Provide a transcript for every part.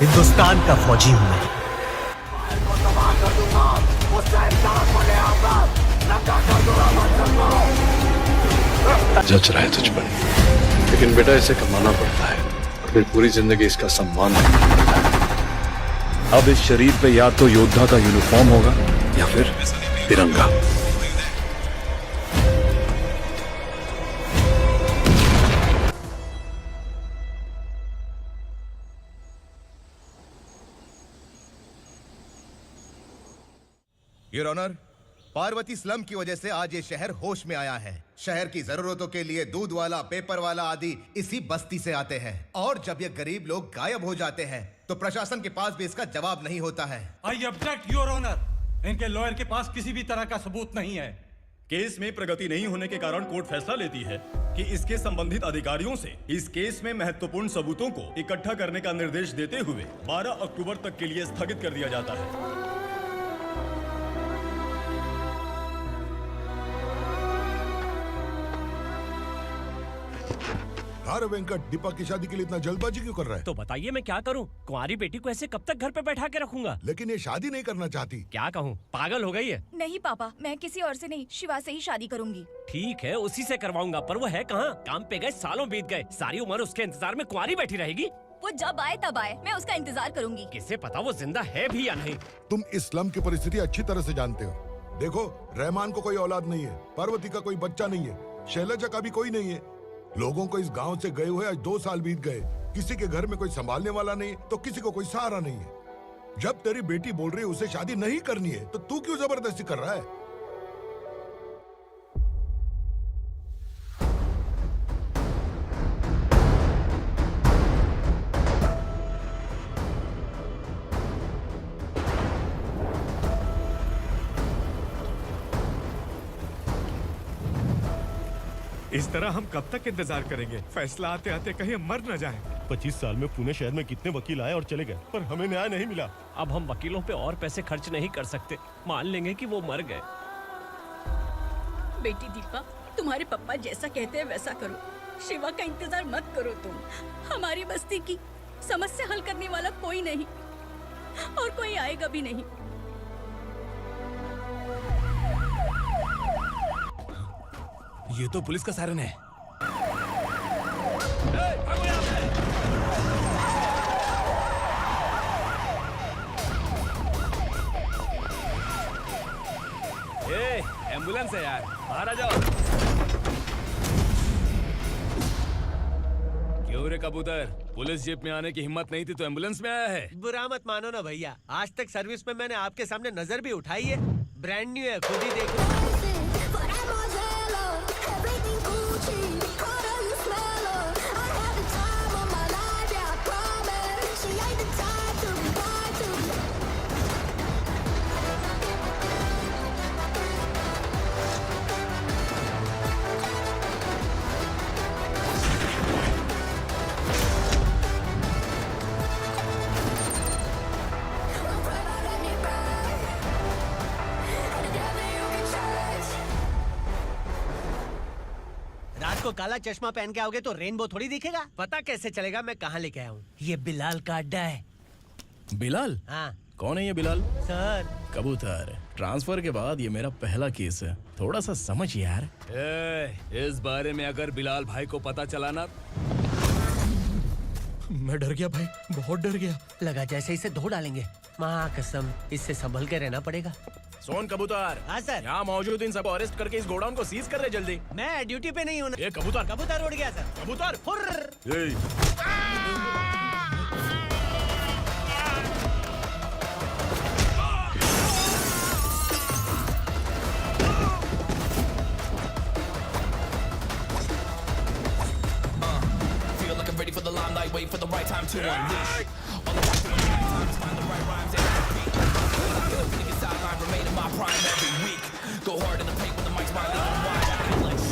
हिंदुस्तान का फौजी हूं मैं। जच रहा है तुझ पर, लेकिन बेटा इसे कमाना पड़ता है और फिर पूरी जिंदगी इसका सम्मान करना पड़ता है। अब इस शरीर पे या तो योद्धा का यूनिफॉर्म होगा या फिर तिरंगा। योर ऑनर, पार्वती स्लम की वजह से आज ये शहर होश में आया है। शहर की जरूरतों के लिए दूध वाला, पेपर वाला आदि इसी बस्ती से आते हैं, और जब ये गरीब लोग गायब हो जाते हैं तो प्रशासन के पास भी इसका जवाब नहीं होता है। I object your honour. इनके लॉयर के पास किसी भी तरह का सबूत नहीं है। केस में प्रगति नहीं होने के कारण कोर्ट फैसला लेती है कि इसके संबंधित अधिकारियों से इस केस में महत्वपूर्ण सबूतों को इकट्ठा करने का निर्देश देते हुए 12 अक्टूबर तक के लिए स्थगित कर दिया जाता है। अरे वेंकट, दीपक की शादी के लिए इतना जल्दबाजी क्यों कर रहा है? तो बताइए मैं क्या करूं? कुंवारी बेटी को ऐसे कब तक घर पे बैठा के रखूंगा? लेकिन ये शादी नहीं करना चाहती। क्या कहूं, पागल हो गई है? नहीं पापा, मैं किसी और से नहीं, शिवा से ही शादी करूंगी। ठीक है, उसी से करवाऊंगा, पर वो है कहाँ? काम पे गए, सालों बीत गए, सारी उम्र उसके इंतजार में कुंवारी बैठी रहेगी। वो जब आए तब आए, मैं उसका इंतजार करूंगी। किसे पता वो जिंदा है भी या नहीं। तुम इस्लाम की परिस्थिति अच्छी तरह से जानते हो। देखो, रहमान को कोई औलाद नहीं है, पार्वती का कोई बच्चा नहीं है, शैलजा का भी कोई नहीं है। लोगों को इस गांव से गए हुए आज 2 साल बीत गए। किसी के घर में कोई संभालने वाला नहीं, तो किसी को कोई सहारा नहीं है। जब तेरी बेटी बोल रही है उसे शादी नहीं करनी है, तो तू क्यों जबरदस्ती कर रहा है? इस तरह हम कब तक इंतजार करेंगे? फैसला आते आते कहीं हम मर न जाएं। 25 साल में पुणे शहर में कितने वकील आए और चले गए, पर हमें न्याय नहीं मिला। अब हम वकीलों पे और पैसे खर्च नहीं कर सकते। मान लेंगे कि वो मर गए। बेटी दीपा, तुम्हारे पापा जैसा कहते हैं वैसा करो। शिवा का इंतजार मत करो तुम। हमारी बस्ती की समस्या हल करने वाला कोई नहीं, और कोई आएगा भी नहीं। ये तो पुलिस का सायरन है। एम्बुलेंस है यार, बाहर आ जाओ। क्यों रे कबूतर, पुलिस जीप में आने की हिम्मत नहीं थी तो एम्बुलेंस में आया है? बुरा मत मानो ना भैया, आज तक सर्विस में मैंने आपके सामने नजर भी उठाई है। ब्रांड न्यू है, खुद ही देखो। रात को काला चश्मा पहन के आओगे तो रेनबो थोड़ी दिखेगा। पता कैसे चलेगा मैं कहाँ लेके आया हूँ? ये बिलाल का अड्डा है। बिलाल? हाँ। कौन है ये बिलाल? सर, कबूतर, ट्रांसफर के बाद ये मेरा पहला केस है, थोड़ा सा समझ यार। इस बारे में अगर बिलाल भाई को पता चला ना। मैं डर गया भाई, बहुत डर गया। लगा जैसे इसे धो डालेंगे। माँ कसम, इससे संभल के रहना पड़ेगा। सोन कबूतर। हाँ सर। यहाँ मौजूद इन सबको अरेस्ट करके इस गोडाउन को सीज कर रहे जल्दी। मैं ड्यूटी पे नहीं हूँ। ये कबूतर, कबूतर उड़ गया सर। कबूतर। Ready for the limelight, wait for the right time to unleash. All the time to find the right rhymes and beat. Kill a nigga sideline, remain in my prime every week. Go hard in the paint when the mic's right, leave 'em wide. I feel like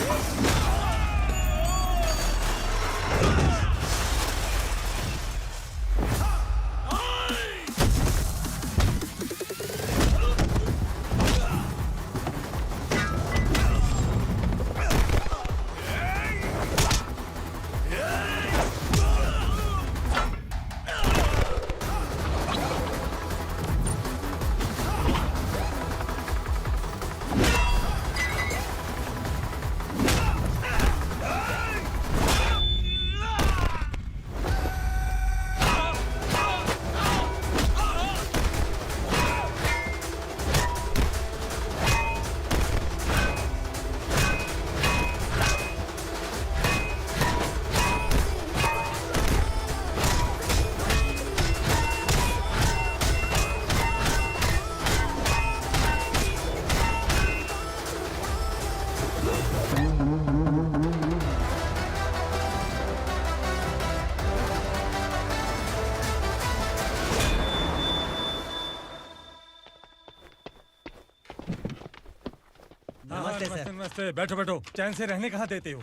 नमस्ते sir. नमस्ते। बैठो बैठो। चैन से रहने कहाँ देते हो?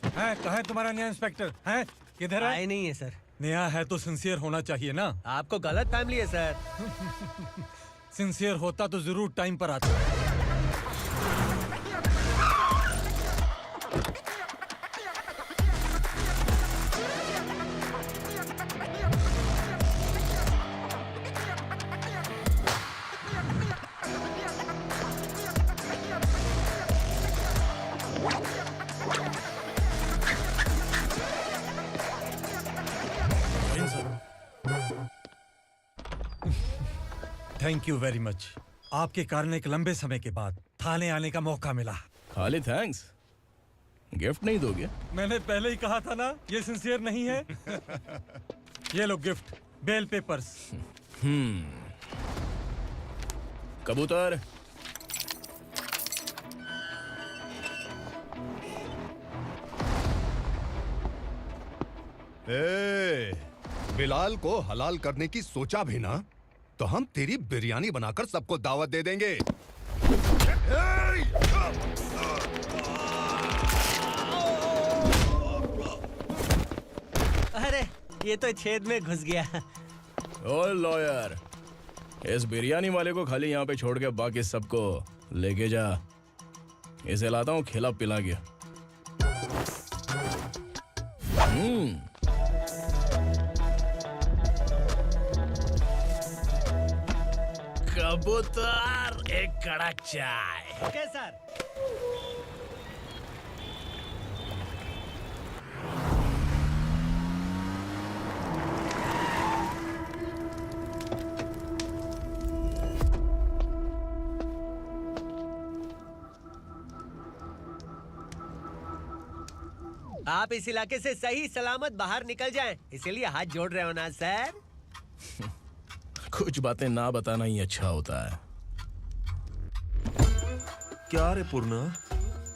हैं? कहाँ है तुम्हारा नया इंस्पेक्टर? हैं? किधर है? आए नहीं है सर। नया है तो सिंसियर होना चाहिए ना। आपको गलत फैमिली है सर। सिंसियर होता तो जरूर टाइम पर आता। Thank you very much. आपके कारण एक लंबे समय के बाद थाने आने का मौका मिला। खाली थैंक्स, गिफ्ट नहीं दोगे? मैंने पहले ही कहा था ना, ये सिंसियर नहीं है। ये लो गिफ्ट, बेल पेपर्स। कबूतर। बिलाल को हलाल करने की सोचा भी ना, तो हम तेरी बिरयानी बनाकर सबको दावत दे देंगे। अरे ये तो छेद में घुस गया। ओ लॉयर, इस बिरयानी वाले को खाली यहाँ पे छोड़ के बाकी सबको लेके जा। इसे लाता हूँ खिला पिला के। कबूतर, एक कड़क चाय। Okay sir. आप इस इलाके से सही सलामत बाहर निकल जाएं, इसीलिए हाथ जोड़ रहे हो ना सर। कुछ बातें ना बताना ही अच्छा होता है। क्या रे पूर्णा,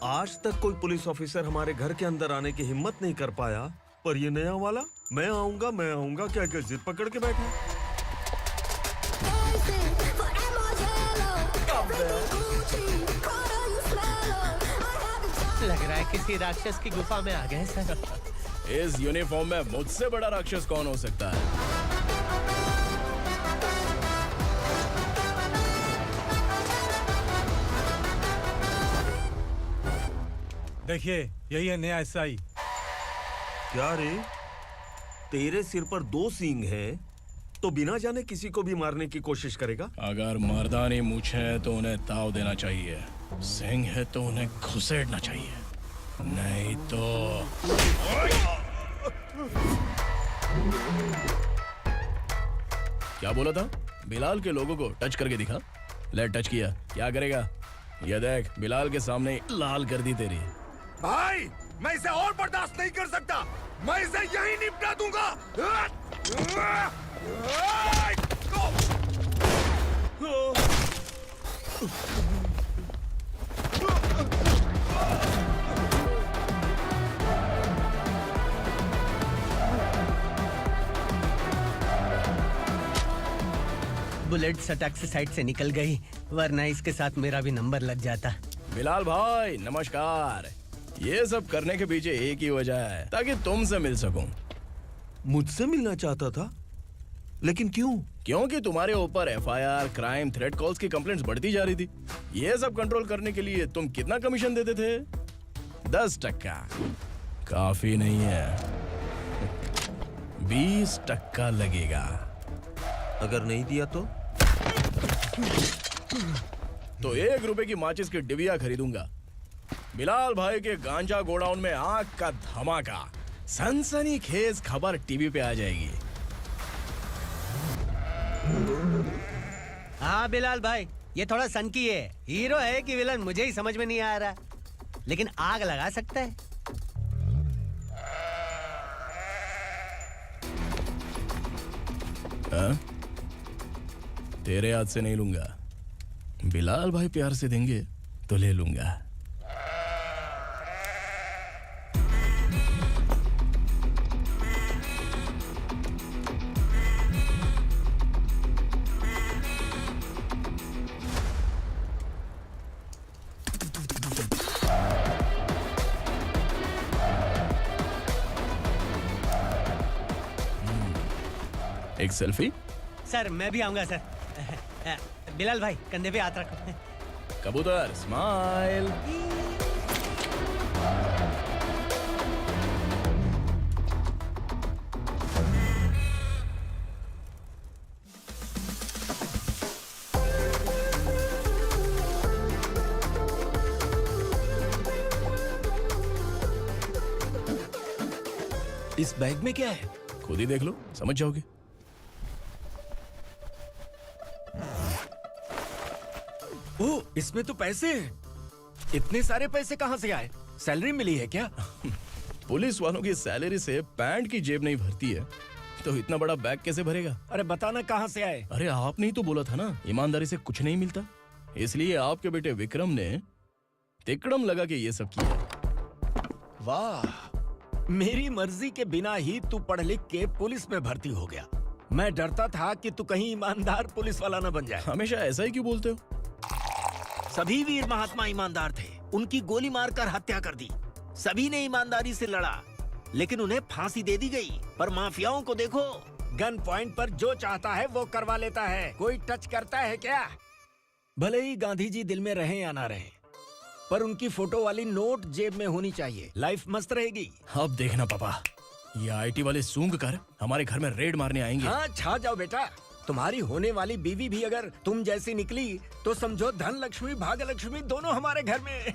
आज तक कोई पुलिस ऑफिसर हमारे घर के अंदर आने की हिम्मत नहीं कर पाया, पर ये नया वाला मैं आऊंगा क्या क्या जिद पकड़ के बैठा। लग रहा है किसी राक्षस की गुफा में आ गए सर। इस यूनिफॉर्म में मुझसे बड़ा राक्षस कौन हो सकता है? देखिए, यही है नया एसआई। क्या रे, तेरे सिर पर 2 सींग हैं, तो बिना जाने किसी को भी मारने की कोशिश करेगा? अगर मर्दानी मूंछ है तो उन्हें ताव देना चाहिए, सिंह है तो उन्हें घुसेड़ना चाहिए, नहीं तो। क्या बोला था? बिलाल के लोगों को टच करके दिखा। ले टच किया, क्या करेगा? ये देख, बिलाल के सामने लाल कर दी तेरी। भाई, मैं इसे और बर्दाश्त नहीं कर सकता। मैं इसे यहीं निपटा दूंगा। बुलेट सटक से साइड से निकल गई, वरना इसके साथ मेरा भी नंबर लग जाता। बिलाल भाई नमस्कार। ये सब करने के पीछे एक ही वजह है, ताकि तुमसे मिल सकूं। मुझसे मिलना चाहता था, लेकिन क्यों? क्योंकि तुम्हारे ऊपर एफआईआर, क्राइम, थ्रेट कॉल्स की कंप्लेंट्स बढ़ती जा रही थी। ये सब कंट्रोल करने के लिए तुम कितना कमीशन देते थे? 10%। काफी नहीं है, 20% लगेगा। अगर नहीं दिया तो 1 रुपए की माचिस की डिबिया खरीदूंगा। बिलाल भाई के गांजा गोडाउन में आग का धमाका, सनसनीखेज खबर टीवी पे आ जाएगी। हाँ बिलाल भाई, ये थोड़ा सनकी है। हीरो है कि विलन मुझे ही समझ में नहीं आ रहा, लेकिन आग लगा सकता है। तेरे हाथ से नहीं लूंगा, बिलाल भाई प्यार से देंगे तो ले लूंगा। एक सेल्फी? सर मैं भी आऊंगा सर। बिलाल भाई कंधे पे हाथ रखो। कबूतर स्माइल। इस बैग में क्या है? खुद ही देख लो, समझ जाओगे। ओह, इसमें तो पैसे हैं। इतने सारे पैसे कहाँ से आए? सैलरी मिली है क्या? पुलिस वालों की सैलरी से पैंट की जेब नहीं भरती है, तो इतना बड़ा बैग कैसे भरेगा? अरे बताना कहाँ से आए? अरे आपने ही तो बोला था ना, ईमानदारी से कुछ नहीं मिलता। इसलिए आपके बेटे विक्रम ने तिकड़म लगा के ये सब किया। वाह, मेरी मर्जी के बिना ही तू पढ़ लिख के पुलिस में भर्ती हो गया। मैं डरता था कि तू कहीं ईमानदार पुलिस वाला न बन जाए। हमेशा ऐसा ही क्यों बोलते हो? सभी वीर महात्मा ईमानदार थे, उनकी गोली मारकर हत्या कर दी। सभी ने ईमानदारी से लड़ा, लेकिन उन्हें फांसी दे दी गई। पर माफियाओं को देखो, गन पॉइंट पर जो चाहता है वो करवा लेता है। कोई टच करता है क्या? भले ही गांधी जी दिल में रहे या ना रहे, पर उनकी फोटो वाली नोट जेब में होनी चाहिए। लाइफ मस्त रहेगी। अब देखना पापा, ये आईटी वाले सूंघ कर हमारे घर में रेड मारने आएंगे। हाँ, छा जाओ बेटा। तुम्हारी होने वाली बीवी भी अगर तुम जैसी निकली तो समझो धन लक्ष्मी भाग्य लक्ष्मी दोनों हमारे घर में।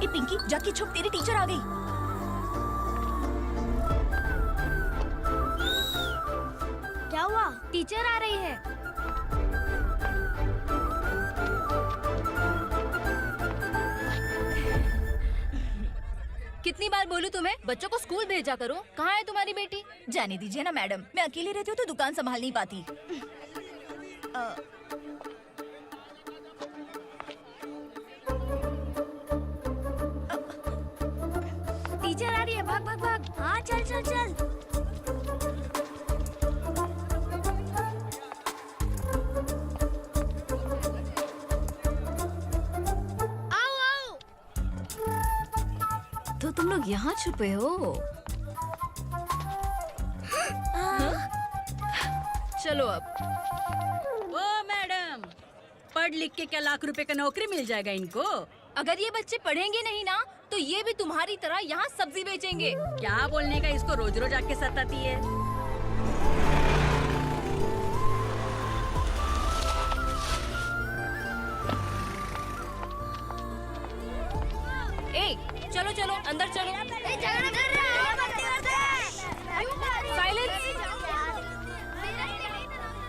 पिंकी जाके छुप, तेरी टीचर आ गई। क्या हुआ? टीचर आ रही है। कितनी बार बोलूं तुम्हें, बच्चों को स्कूल भेजा करो। कहाँ है तुम्हारी बेटी? जाने दीजिए ना मैडम, मैं अकेली रहती हूँ तो दुकान संभाल नहीं पाती। टीचर आ रही है, भाग भाग भाग। हाँ चल चल चल। आओ आओ। तो तुम लोग यहाँ छुपे हो? चलो अब। ओ मैडम, पढ़ लिख के क्या लाख रुपए का नौकरी मिल जाएगा इनको? अगर ये बच्चे पढ़ेंगे नहीं ना तो ये भी तुम्हारी तरह यहाँ सब्जी बेचेंगे। क्या बोलने का, इसको रोज रोज आके सताती है। ए, चलो चलो अंदर चलो। साइलेंस।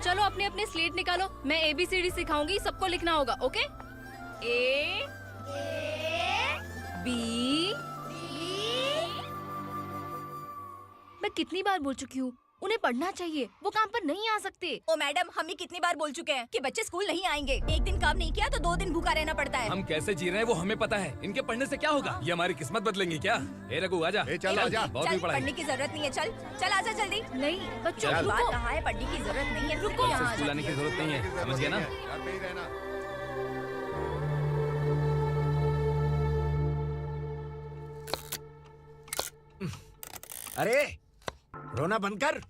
चलो अपने अपने स्लेट निकालो, मैं ABCD सिखाऊंगी, सबको लिखना होगा। ओके? A B। मैं कितनी बार बोल चुकी हूँ, उन्हें पढ़ना चाहिए, वो काम पर नहीं आ सकते। ओ मैडम, हम भी कितनी बार बोल चुके हैं कि बच्चे स्कूल नहीं आएंगे। एक दिन काम नहीं किया तो 2 दिन भूखा रहना पड़ता है। हम कैसे जी रहे हैं वो हमें पता है, इनके पढ़ने से क्या होगा? ये हमारी किस्मत बदलेंगी क्या? ए रघु आजा। चल आजा। बहुत भी पढ़ाई। पढ़ने की जरूरत नहीं है, चल चल आजा जल्दी। नहीं बच्चों, चल। बात कहा है, पढ़ने की जरूरत नहीं है। रुको, यहाँ स्कूल आने की जरूरत नहीं है, समझ गया ना? अरे रोना बंद कर।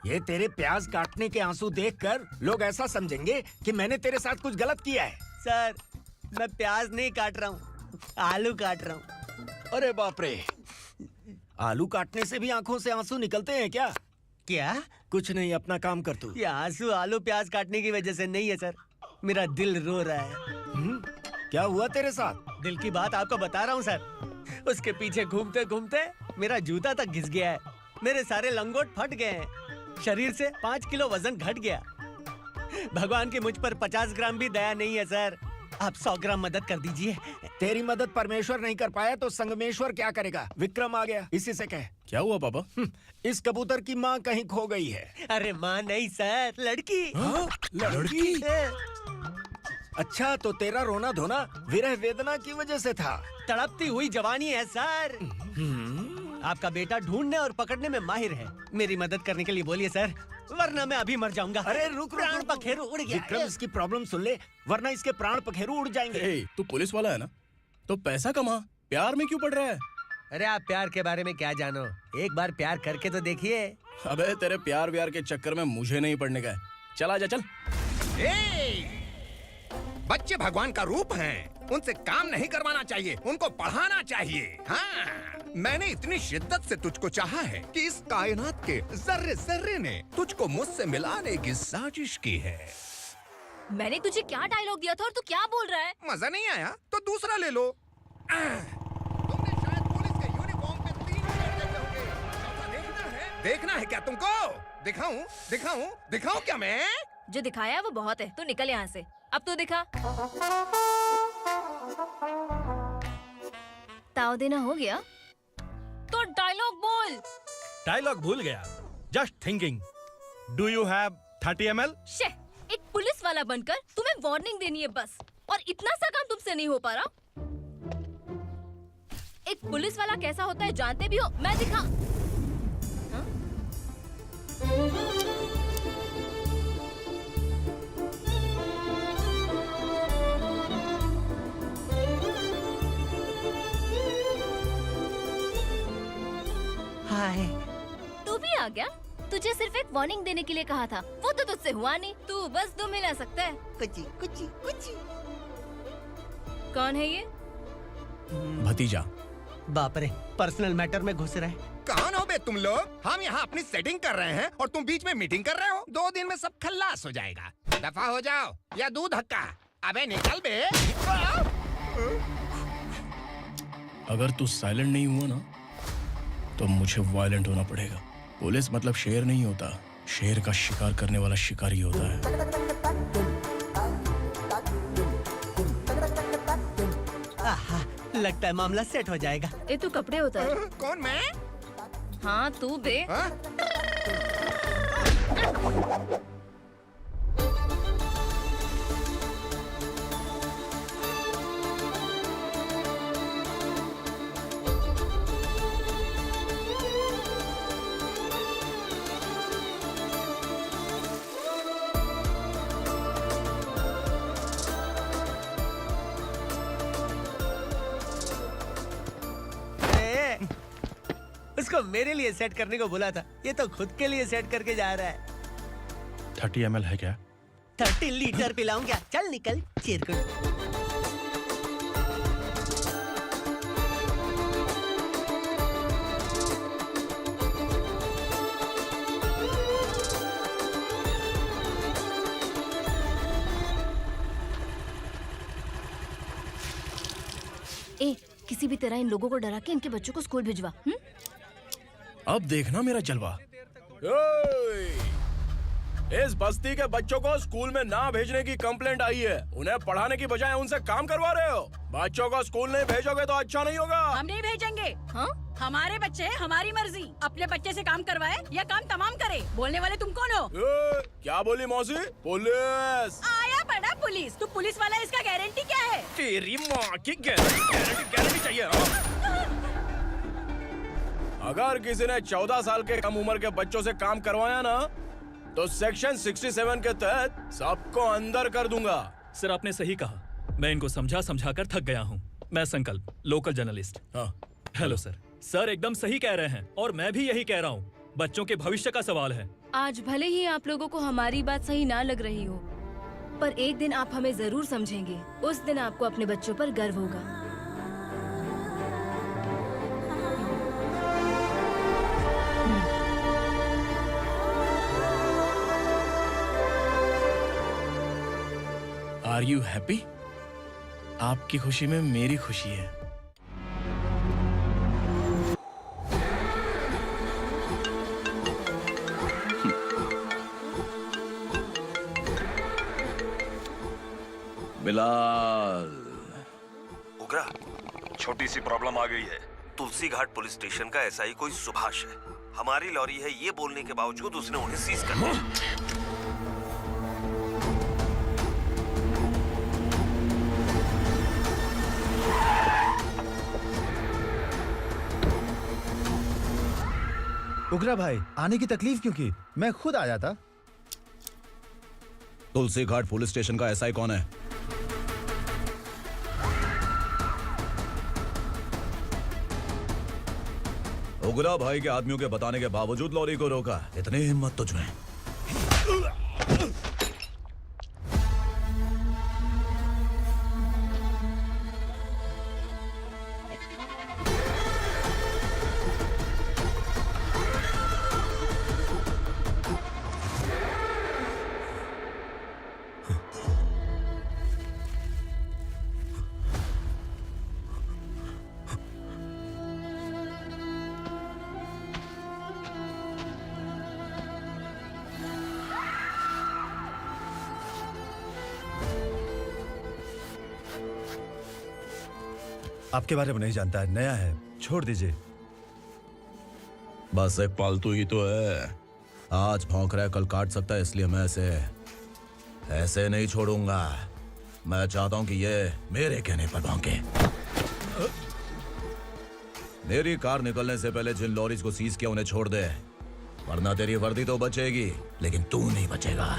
ये तेरे प्याज काटने के आंसू देखकर लोग ऐसा समझेंगे कि मैंने तेरे साथ कुछ गलत किया है। सर मैं प्याज नहीं काट रहा हूँ, आलू काट रहा हूँ। अरे बाप रे, आलू काटने से भी आंखों से आंसू निकलते हैं क्या? क्या? कुछ नहीं, अपना काम कर तू। ये आंसू आलू प्याज काटने की वजह से नहीं है सर, मेरा दिल रो रहा है। क्या हुआ तेरे साथ? दिल की बात आपको बता रहा हूँ सर। उसके पीछे घूमते घूमते मेरा जूता तक घिस गया है, मेरे सारे लंगोट फट गए हैं, शरीर से 5 किलो वजन घट गया। भगवान की मुझ पर 50 ग्राम भी दया नहीं है सर। आप 100 ग्राम मदद कर दीजिए। तेरी मदद परमेश्वर नहीं कर पाया तो संगमेश्वर क्या करेगा? विक्रम आ गया, इसी से कह। क्या हुआ पापा? इस कबूतर की माँ कहीं खो गई है। अरे माँ नहीं सर, लड़की। लड़की? अच्छा, तो तेरा रोना धोना विरह वेदना की वजह से था। तड़पती हुई जवानी है सर। आपका बेटा ढूंढने और पकड़ने में माहिर है। मेरी मदद करने के लिए बोलिए सर, वरना मैं अभी मर जाऊंगा। अरे रुक, प्राण पखेरु उड़ गया। विक्रम, इसकी प्रॉब्लम सुन ले, वरना इसके प्राण पखेरु उड़ जाएंगे। तू पुलिस वाला है ना, तो पैसा कमा, प्यार में क्यों पड़ रहा है? अरे आप प्यार के बारे में क्या जानो, एक बार प्यार करके तो देखिए। अबे तेरे प्यार व्यार के चक्कर में मुझे नहीं पड़ने का है। चल आजा चल। बच्चे भगवान का रूप हैं, उनसे काम नहीं करवाना चाहिए, उनको पढ़ाना चाहिए। हाँ, मैंने इतनी शिद्दत से तुझको चाहा है कि इस कायनात के जर्रे जर्रे ने तुझको मुझसे मिलाने की साजिश की है। मैंने तुझे क्या डायलॉग दिया था और तू क्या बोल रहा है? मजा नहीं आया तो दूसरा ले लो। तुमने शायद पुलिस के यूनिफॉर्म पे 3 शेर देखे होंगे। चौथा देखना है क्या तुमको? दिखाऊं दिखाऊं दिखाऊं क्या मैं? जो दिखाया है वो बहुत है, तू निकल यहाँ से। अब तू दिखा। ताव देना हो गया तो डायलॉग बोल। डायलॉग भूल गया। Just thinking. Do you have 30 ml? शे, एक पुलिस वाला बनकर तुम्हें वार्निंग देनी है बस, और इतना सा काम तुमसे नहीं हो पा रहा। एक पुलिस वाला कैसा होता है जानते भी हो? मैं दिखा। हाँ? हाय। तू भी आ गया? तुझे सिर्फ एक वार्निंग देने के लिए कहा था, वो तो तुझसे हुआ नहीं। तू बस 2 मिला सकता है। कुची कुची कुची। कौन है ये? भतीजा। बाप रे, पर्सनल मैटर में घुस रहे। कौन हो बे तुम लोग? हम यहाँ अपनी सेटिंग कर रहे हैं और तुम बीच में मीटिंग कर रहे हो। 2 दिन में सब खल्लास हो जाएगा। दफा हो जाओ या दूध हक्का। अबे निकल बे। अगर तू साइलेंट नहीं हुआ ना तो मुझे वायलेंट होना पड़ेगा। पुलिस मतलब शेर नहीं होता, शेर का शिकार करने वाला शिकारी होता है। आहा, लगता है मामला सेट हो जाएगा। ये तू कपड़े उतार। कौन मैं? हाँ तू बे। उसको मेरे लिए सेट करने को बोला था, ये तो खुद के लिए सेट करके जा रहा है। 30 ml है क्या? 30 लीटर पिलाऊं क्या? चल निकल चिरकुट। ए, किसी भी तरह इन लोगों को डरा के इनके बच्चों को स्कूल भिजवा। अब देखना मेरा जलवा। इस बस्ती के बच्चों को स्कूल में ना भेजने की कंप्लेंट आई है। उन्हें पढ़ाने की बजाय उनसे काम करवा रहे हो। बच्चों को स्कूल नहीं भेजोगे तो अच्छा नहीं होगा। हम नहीं भेजेंगे। हाँ? हमारे बच्चे हैं, हमारी मर्जी। अपने बच्चे से काम करवाए या काम तमाम करे। बोलने वाले तुम कौन हो? क्या बोली मौसी? पुलिस आया पड़ा पुलिस। तू पुलिस वाला, इसका गारंटी क्या है? तेरी माँ की गारंटी चाहिए। अगर किसी ने 14 साल के कम उम्र के बच्चों से काम करवाया ना तो सेक्शन 67 के तहत सबको अंदर कर दूंगा। सर आपने सही कहा। मैं इनको समझा कर थक गया हूँ। मैं संकल्प, local journalist. Hello sir. Sir एकदम सही कह रहे हैं और मैं भी यही कह रहा हूँ। बच्चों के भविष्य का सवाल है। आज भले ही आप लोगों को हमारी बात सही ना लग रही हो, पर एक दिन आप हमें जरूर समझेंगे। उस दिन आपको अपने बच्चों पर गर्व होगा। Are you happy? आपकी खुशी में मेरी खुशी है। बिलाल। उग्रा, छोटी सी प्रॉब्लम आ गई है। तुलसी घाट पुलिस स्टेशन का एसआई कोई सुभाष है। हमारी लॉरी है ये बोलने के बावजूद उसने उन्हें सीज कर दिया। उग्रा भाई, आने की तकलीफ क्यों की? मैं खुद आया था। तुलसी घाट पुलिस स्टेशन का एसआई कौन है? उग्रा भाई के आदमियों के बताने के बावजूद लॉरी को रोका। इतनी हिम्मत तुझमें? आपके बारे में नहीं जानता है, नया है, छोड़ दीजिए। बस एक पालतू ही तो है। आज भौंक रहा है, कल काट सकता है, इसलिए मैं ऐसे नहीं छोड़ूंगा। मैं चाहता हूं कि ये मेरे कहने पर भौंके। मेरी कार निकलने से पहले जिन लॉरीज को सीज किया उन्हें छोड़ दे, वरना तेरी वर्दी तो बचेगी लेकिन तू नहीं बचेगा।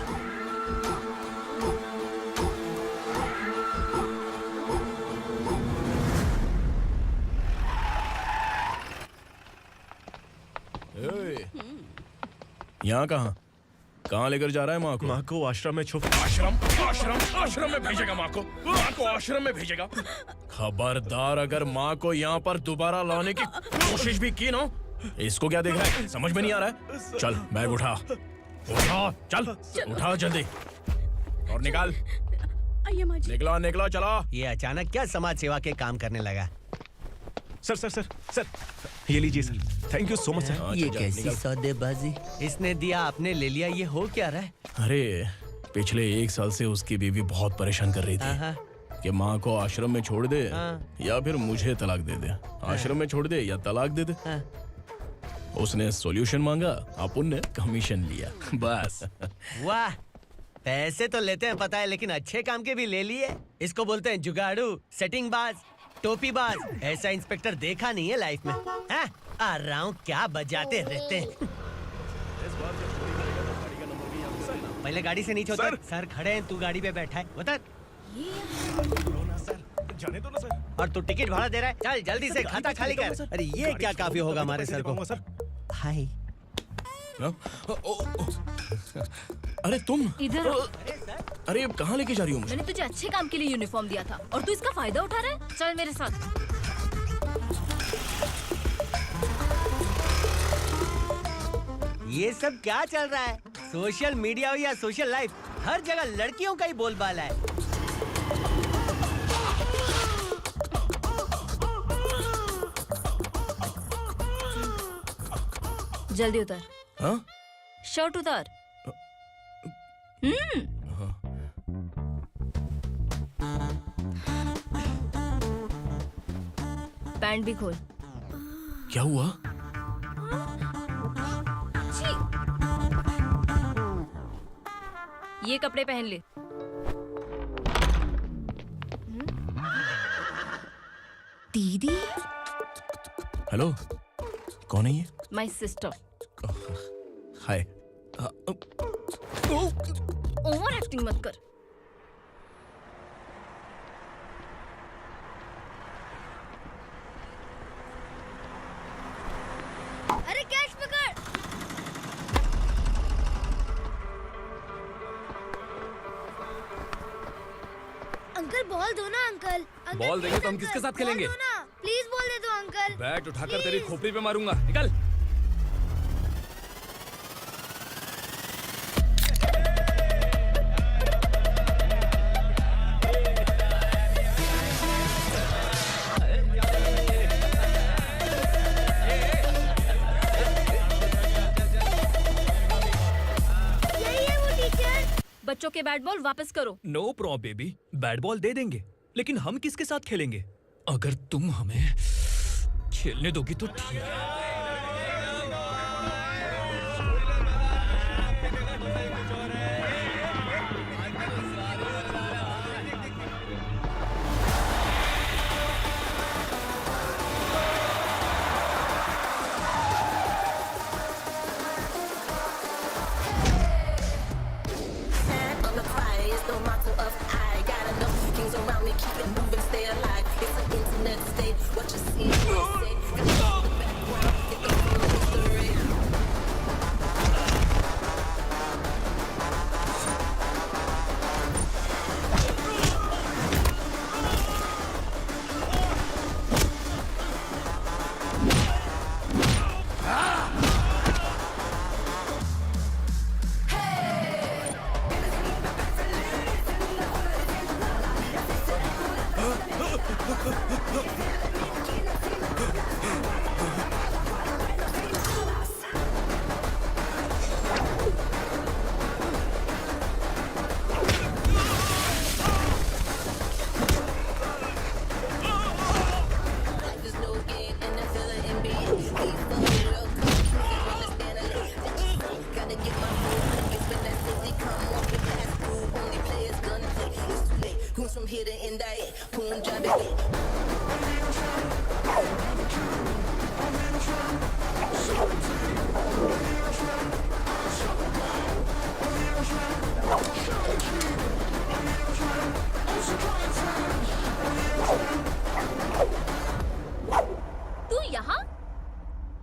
यहाँ कहाँ लेकर जा रहा है माँ को? माँ को आश्रम में छुप। आश्रम में भेजेगा माँ को? माँ को आश्रम में भेजेगा? खबरदार, अगर माँ को यहाँ पर दोबारा लाने की कोशिश भी की ना, इसको क्या देख रहा है? समझ में नहीं आ रहा है? चल बैग उठा, चल उठा जल्दी और निकाल। निकला चला। ये अचानक क्या समाज सेवा के काम करने लगा? सर, ये लीजिए sir. Thank you so much sir. ये कैसी सौदेबाजी? इसने दिया, आपने ले लिया, ये हो क्या रहा है? अरे पिछले 1 साल से उसकी बीवी बहुत परेशान कर रही थी कि माँ को आश्रम में छोड़ दे या फिर मुझे तलाक दे दे। आश्रम में छोड़ दे या तलाक दे दे। उसने सॉल्यूशन मांगा, अपन ने कमीशन लिया, बस। वाह, पैसे तो लेते हैं पता है, लेकिन अच्छे काम के भी ले लिए। इसको बोलते हैं जुगाड़ू, सेटिंग बाज, टोपी बाज। ऐसा इंस्पेक्टर देखा नहीं है लाइफ में। हाँ? आ रहा हूँ, क्या बजाते रहते हैं। पहले गाड़ी से नीचे उतर। सर खड़े हैं, तू गाड़ी पे बैठा है, उतर। जाने दो ना सर। और तू टिकट भाड़ा दे रहा है? चल जल्दी से खाता खाली कर। अरे ये क्या काफी होगा हमारे सर को। हाय। अरे तुम इधर। अरे कहाँ लेके जा रही हो? मैंने तुझे अच्छे काम के लिए यूनिफॉर्म दिया था और तू इसका फायदा उठा रहा है। चल मेरे साथ। ये सब क्या चल रहा है? सोशल मीडिया हो या सोशल लाइफ, हर जगह लड़कियों का ही बोलबाला है। जल्दी उतर। हाँ? शर्ट उतार। पैंट भी खोल। क्या हुआ? ये कपड़े पहन ले। दीदी। हेलो, कौन है ये? My sister. Hi. Over acting मत कर। अरे कैच पकड़। अंकल बॉल दो ना अंकल। बॉल देंगे तो हम किसके साथ खेलेंगे? प्लीज बॉल दे दो अंकल। बैट उठाकर तेरी खोपड़ी पे मारूंगा, निकल। बच्चों के बैट बॉल वापस करो। No problem baby, bat ball दे देंगे, लेकिन हम किसके साथ खेलेंगे? अगर तुम हमें खेलने दोगी तो ठीक है।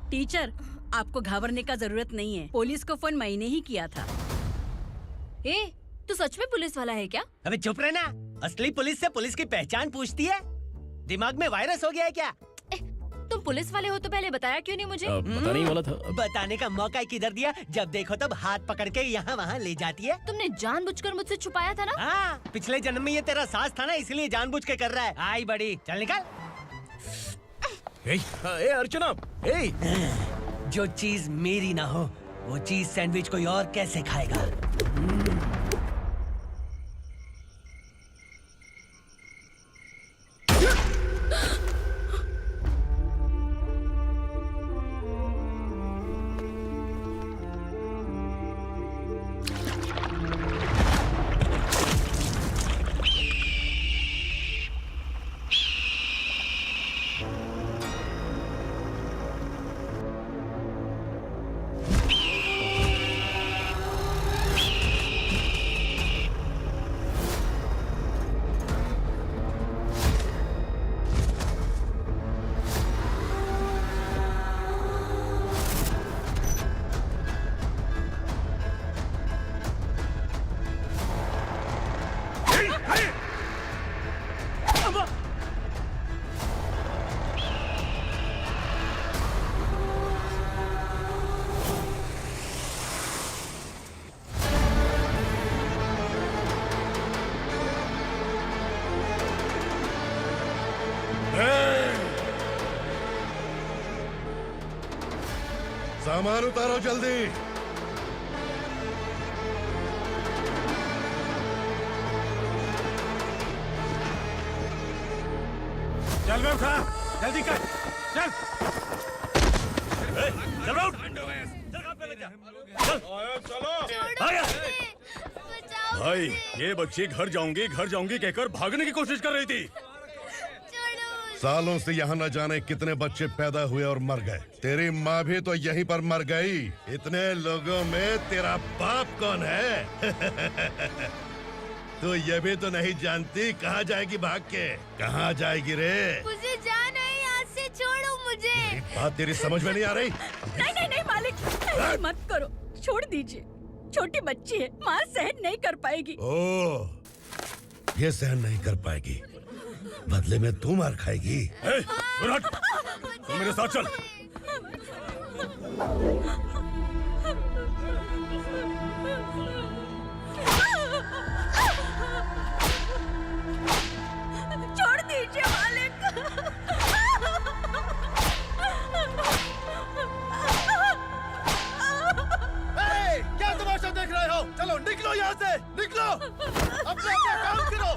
टीचर, आपको घबराने का जरूरत नहीं है। पुलिस को फोन मैंने ही किया था। ए, तू सच में पुलिस वाला है क्या? अबे चुप रहना। असली पुलिस से पुलिस की पहचान पूछती है? दिमाग में वायरस हो गया है क्या? तुम पुलिस वाले हो तो पहले बताया क्यों नहीं मुझे? पता नहीं वाला था। बताने का मौका किधर दिया? जब देखो तब हाथ पकड़ के यहाँ वहाँ ले जाती है। तुमने जानबूझकर मुझसे छुपाया था ना? हाँ, पिछले जन्म में ये तेरा सास था ना, इसलिए जानबूझ के कर रहा है। आई बड़ी, चल निकल। ए अर्चना, जो चीज मेरी ना हो वो चीज सैंडविच कोई और कैसे खाएगा? सामान उतारो जल्दी। चल बे उठा, जल्दी कर, चल। चलो भाई, ये बच्ची घर जाऊंगी कहकर भागने की कोशिश कर रही थी। सालों से यहाँ न जाने कितने बच्चे पैदा हुए और मर गए। तेरी माँ भी तो यहीं पर मर गई। इतने लोगों में तेरा बाप कौन है? तो ये भी तो नहीं जानती कहाँ जाएगी भाग के? कहाँ जाएगी रे? मुझे जाना है, यहाँ से छोड़ो मुझे। बात तेरी समझ में नहीं आ रही? नहीं मालिक, ऐसे मत करो, छोड़ दीजिए। छोटी बच्ची है, माँ सहन नहीं कर पाएगी। ओह, ये सहन नहीं कर पाएगी, बदले में तू मार खाएगी। विराट, तू मेरे साथ चल। छोड़ दीजिए मालिक। क्या तमाशा देख रहे हो? हो? चलो निकलो यहाँ से, निकलो। अपना अपना काम करो।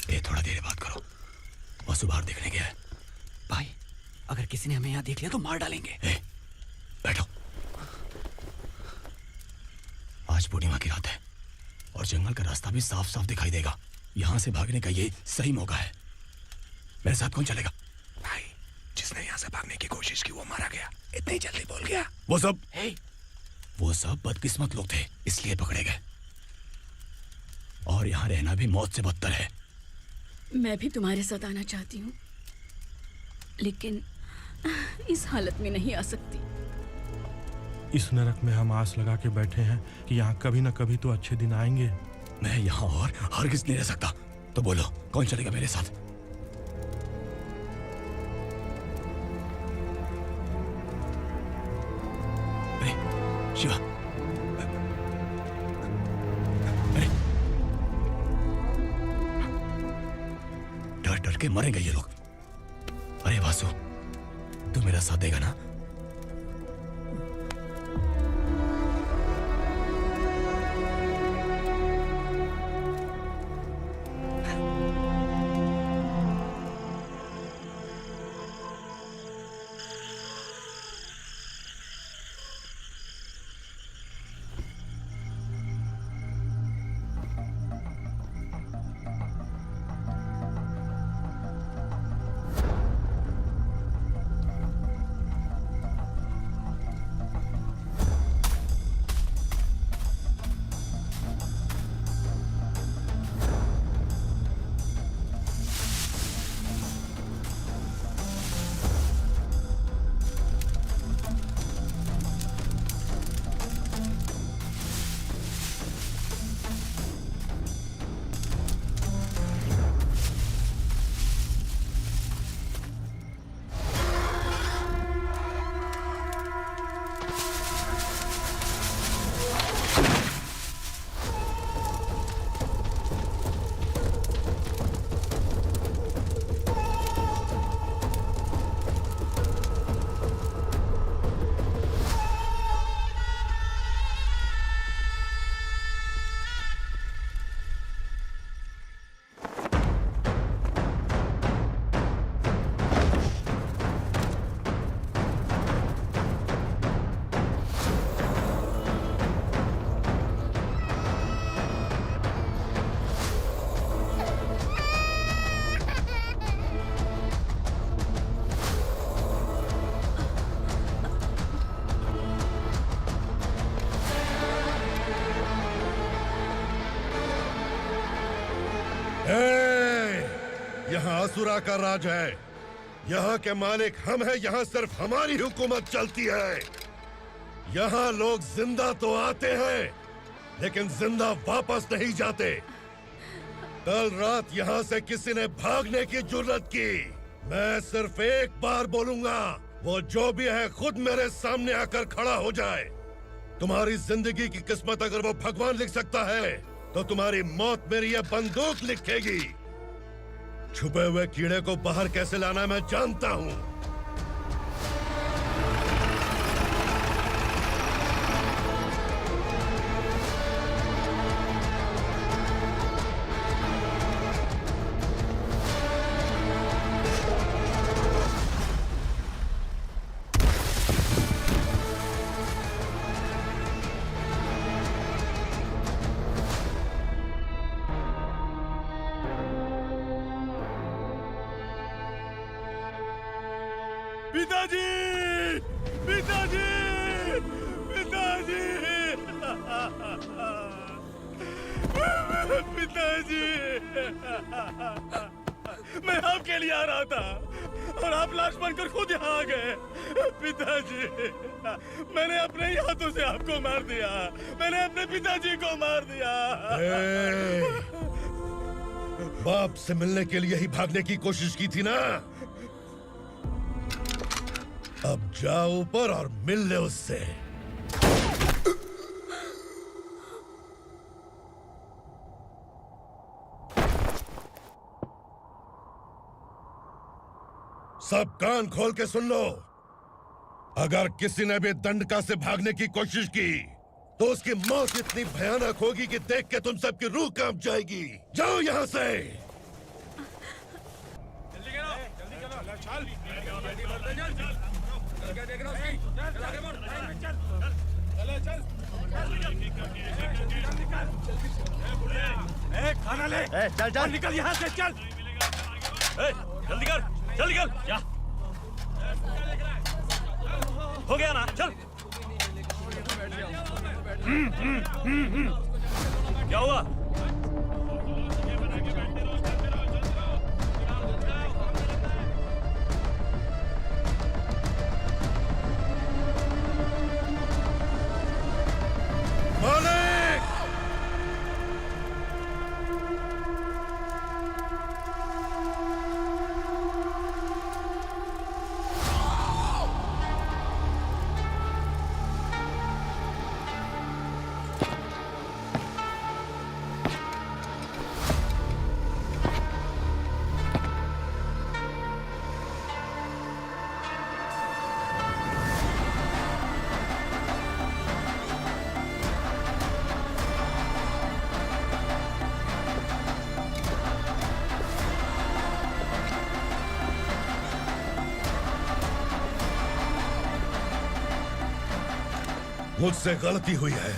ये थोड़ा देर बात करो। वसु बाहर देखने गया है। भाई, अगर किसी ने हमें यहाँ देख लिया तो मार डालेंगे। बैठो। आज पूर्णिमा की रात है और जंगल का रास्ता भी साफ साफ दिखाई देगा। यहाँ से भागने का ये सही मौका है। मेरे साथ कौन चलेगा? भाई, जिसने यहाँ से भागने की कोशिश की वो मारा गया। इतनी जल्दी बोल गया। वो सब बदकिस्मत लोग थे, इसलिए पकड़े गए। और यहाँ रहना भी मौत से बदतर है। मैं भी तुम्हारे साथ आना चाहती हूँ, लेकिन इस हालत में नहीं आ सकती। इस नरक में हम आस लगा के बैठे हैं कि यहाँ कभी न कभी तो अच्छे दिन आएंगे। मैं यहाँ और हरगिज़ नहीं रह सकता। तो बोलो, कौन चलेगा मेरे साथ? अरे शिवा, अरे डर डर के मरेंगे ये लोग। अरे वासु, तू मेरा साथ देगा ना? यहाँ असुरा का राज है। यहाँ के मालिक हम हैं। यहाँ सिर्फ हमारी हुकूमत चलती है। यहाँ लोग जिंदा तो आते हैं, लेकिन जिंदा वापस नहीं जाते। कल रात यहाँ से किसी ने भागने की जुर्रत की, मैं सिर्फ एक बार बोलूंगा, वो जो भी है खुद मेरे सामने आकर खड़ा हो जाए। तुम्हारी जिंदगी की किस्मत अगर वो भगवान लिख सकता है, तो तुम्हारी मौत मेरी ये बंदूक लिखेगी। छुपे हुए कीड़े को बाहर कैसे लाना मैं जानता हूँ। पिताजी! पिताजी! पिताजी! पिताजी! मैं आपके लिए आ रहा था और आप लाश बनकर खुद यहाँ आ गए। पिताजी, मैंने अपने ही हाथों से आपको मार दिया। मैंने अपने पिताजी को मार दिया। बाप से मिलने के लिए ही भागने की कोशिश की थी ना? अब जा ऊपर और मिल ले उससे। सब कान खोल के सुन लो। अगर किसी ने भी दंडका से भागने की कोशिश की तो उसकी मौत इतनी भयानक होगी कि देख के तुम सबकी रूह कांप जाएगी। जाओ यहाँ से। खाना ले। चल चल निकल यहाँ से, चल। जल्दी कर, चल निकल। क्या हो गया ना? चल। क्या हुआ? मालिक! मुझसे गलती हुई है,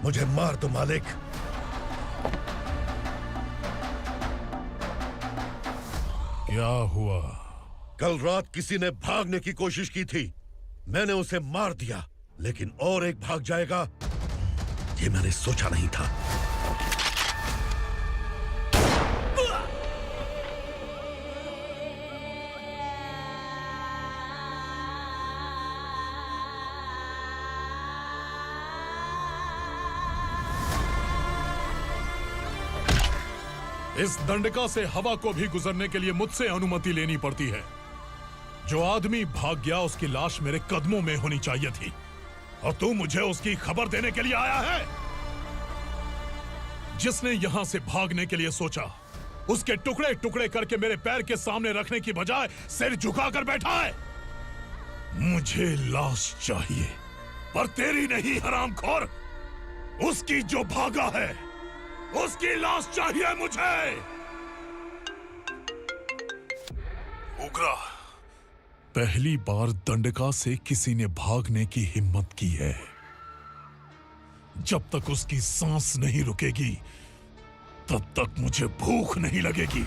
मुझे मार दो मालिक। क्या हुआ? कल रात किसी ने भागने की कोशिश की थी, मैंने उसे मार दिया, लेकिन और एक भाग जाएगा ये मैंने सोचा नहीं था। इस दंडका से हवा को भी गुजरने के लिए मुझसे अनुमति लेनी पड़ती है। जो आदमी भाग गया उसकी लाश मेरे कदमों में होनी चाहिए थी, और तू मुझे उसकी खबर देने के लिए आया है। जिसने यहां से भागने के लिए सोचा, उसके टुकड़े टुकड़े करके मेरे पैर के सामने रखने की बजाय सिर झुकाकर बैठा है। मुझे लाश चाहिए, पर तेरी नहीं हरामखोर, उसकी जो भागा है उसकी लाश चाहिए मुझे। उग्रा, पहली बार दंडका से किसी ने भागने की हिम्मत की है। जब तक उसकी सांस नहीं रुकेगी तब तक मुझे भूख नहीं लगेगी।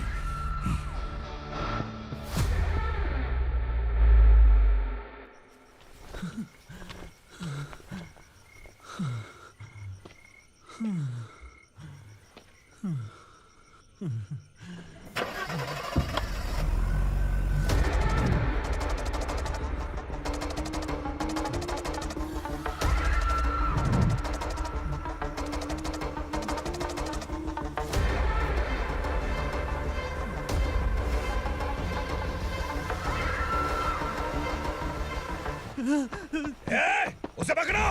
उसे पकड़ो!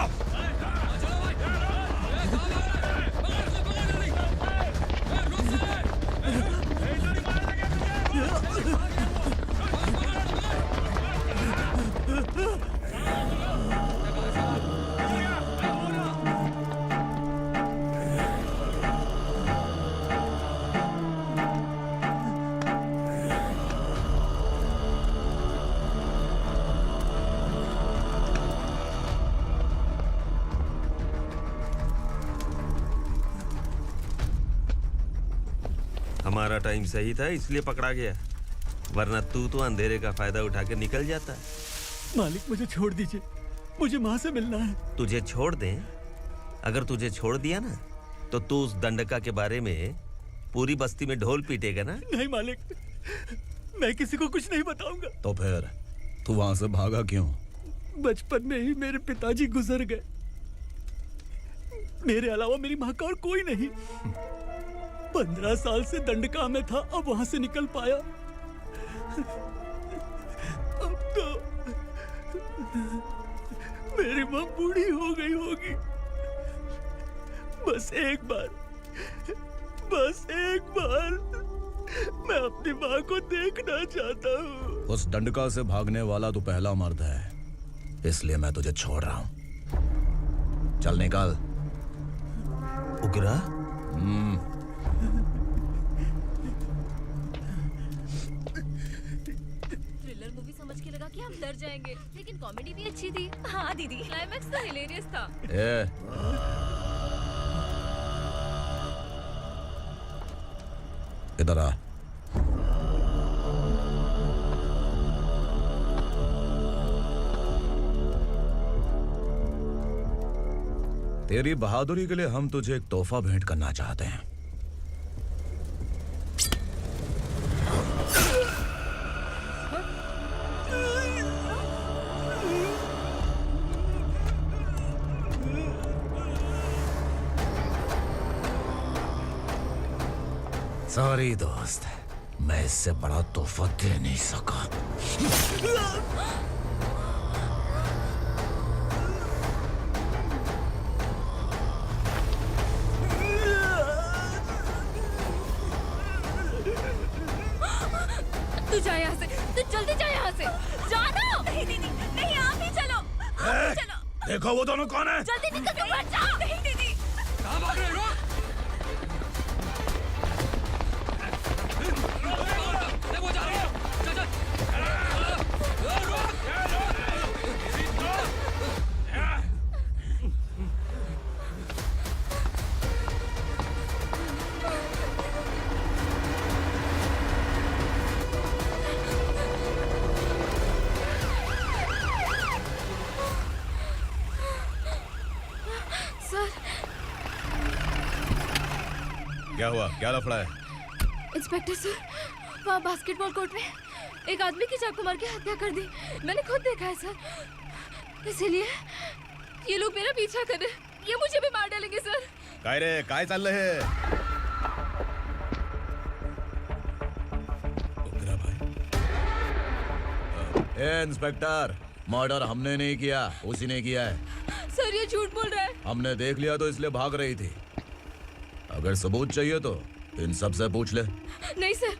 हमारा टाइम सही था इसलिए पकड़ा गया, वरना तू तो अंधेरे का फायदा उठा के निकल जाता। मालिक मुझे छोड़ दीजिए, मुझे माँ से मिलना है। तुझे छोड़ दें? अगर तुझे छोड़ दिया ना तो तू उस दंडका के बारे में पूरी बस्ती में ढोल पीटेगा ना। नहीं मालिक, मैं किसी को कुछ नहीं बताऊंगा। तो फिर तू वहां से भागा क्यों? बचपन में ही मेरे पिताजी गुजर गए, मेरे अलावा मेरी माँ का और कोई नहीं। 15 साल से दंडका में था, अब वहां से निकल पाया। बूढ़ी हो गई होगी। बस एक बार मैं अपनी माँ को देखना चाहता हूँ। उस डंडका से भागने वाला तो पहला मर्द है, इसलिए मैं तुझे छोड़ रहा हूं। चल निकल। उग्रा? थ्रिलर मूवी समझ के लगा कि हम डर जाएंगे, लेकिन कॉमेडी भी अच्छी थी। हाँ दीदी, क्लाइमैक्स तो हिलेरियस था। इधर आ। तेरी बहादुरी के लिए हम तुझे एक तोहफा भेंट करना चाहते हैं। सॉरी दोस्त, मैं इससे बड़ा तोहफा दे नहीं सका। तू जा यहाँ से, तू जल्दी जा यहाँ से। जानो। नहीं दीदी, नहीं आप ही चलो। आप ही चलो। देखो वो दोनों कौन है? जल्दी निकल के मत जाओ। नहीं दीदी। कहाँ भाग रहे हो? वो जा रही है। चल चल। सर, क्या हुआ? क्या लफड़ा है? इंस्पेक्टर सर, वहाँ बास्केटबॉल कोर्ट में एक आदमी की चाकू मार के हत्या कर दी। मैंने खुद देखा है सर, इसीलिए ये लोग मेरा पीछा कर रहे। ये मुझे भी मार डालेंगे सर। काय रे, काय चाल रहे हैं? इंस्पेक्टर, मर्डर हमने नहीं किया, उसी ने किया है। सर ये झूठ बोल रहा है। हमने देख लिया तो इसलिए भाग रही थी। अगर सबूत चाहिए तो इन सब से पूछ ले। नहीं सर,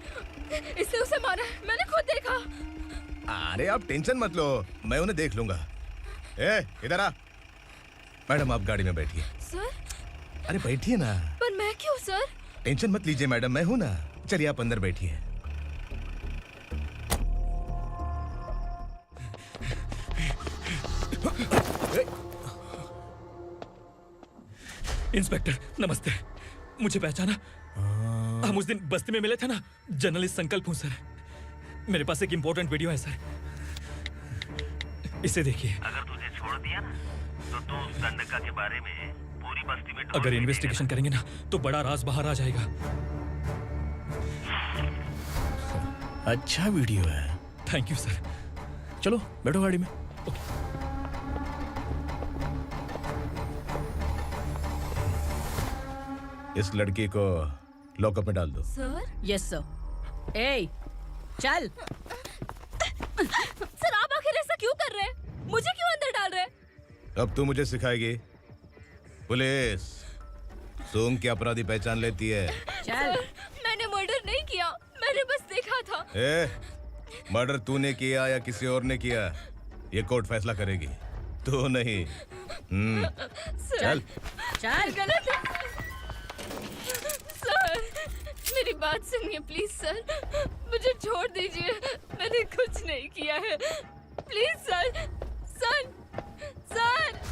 इसने उसे मारा है, मैंने खुद देखा। अरे आप टेंशन मत लो, मैं उन्हें देख लूंगा। इधर आ। मैडम आप गाड़ी में बैठिए। सर? अरे बैठिए ना। पर मैं क्यों सर? टेंशन मत लीजिए मैडम, मैं हूं ना। चलिए आप अंदर बैठिए। इंस्पेक्टर नमस्ते, मुझे पहचाना? हम उस दिन बस्ती में मिले थे ना, जर्नलिस्ट संकल्प हूं सर। मेरे पास एक इंपॉर्टेंट वीडियो है सर, इसे देखिए। अगर तुझे छोड़ दिया ना तो तू उस दंडका के बारे में पूरी बस्ती में अगर इन्वेस्टिगेशन करेंगे ना तो बड़ा राज बाहर आ जाएगा। अच्छा वीडियो है। Thank you sir. चलो बैठो गाड़ी में। इस लड़की को लॉकअप में डाल दो। सर? Yes sir. ए, चल। सर आप आखिर ऐसा क्यों कर रहे हैं? मुझे क्यों अंदर डाल रहे हैं? अब तू मुझे सिखाएगी? पुलिस सूंघ के अपराधी पहचान लेती है। सर, मैंने मर्डर नहीं किया, मैंने बस देखा था। मर्डर तूने किया या किसी और ने किया, ये कोर्ट फैसला करेगी, तू नहीं। चल चल। गलत है सर, मेरी बात सुनिए प्लीज सर, मुझे छोड़ दीजिए, मैंने कुछ नहीं किया है। Please sir, sir, sir.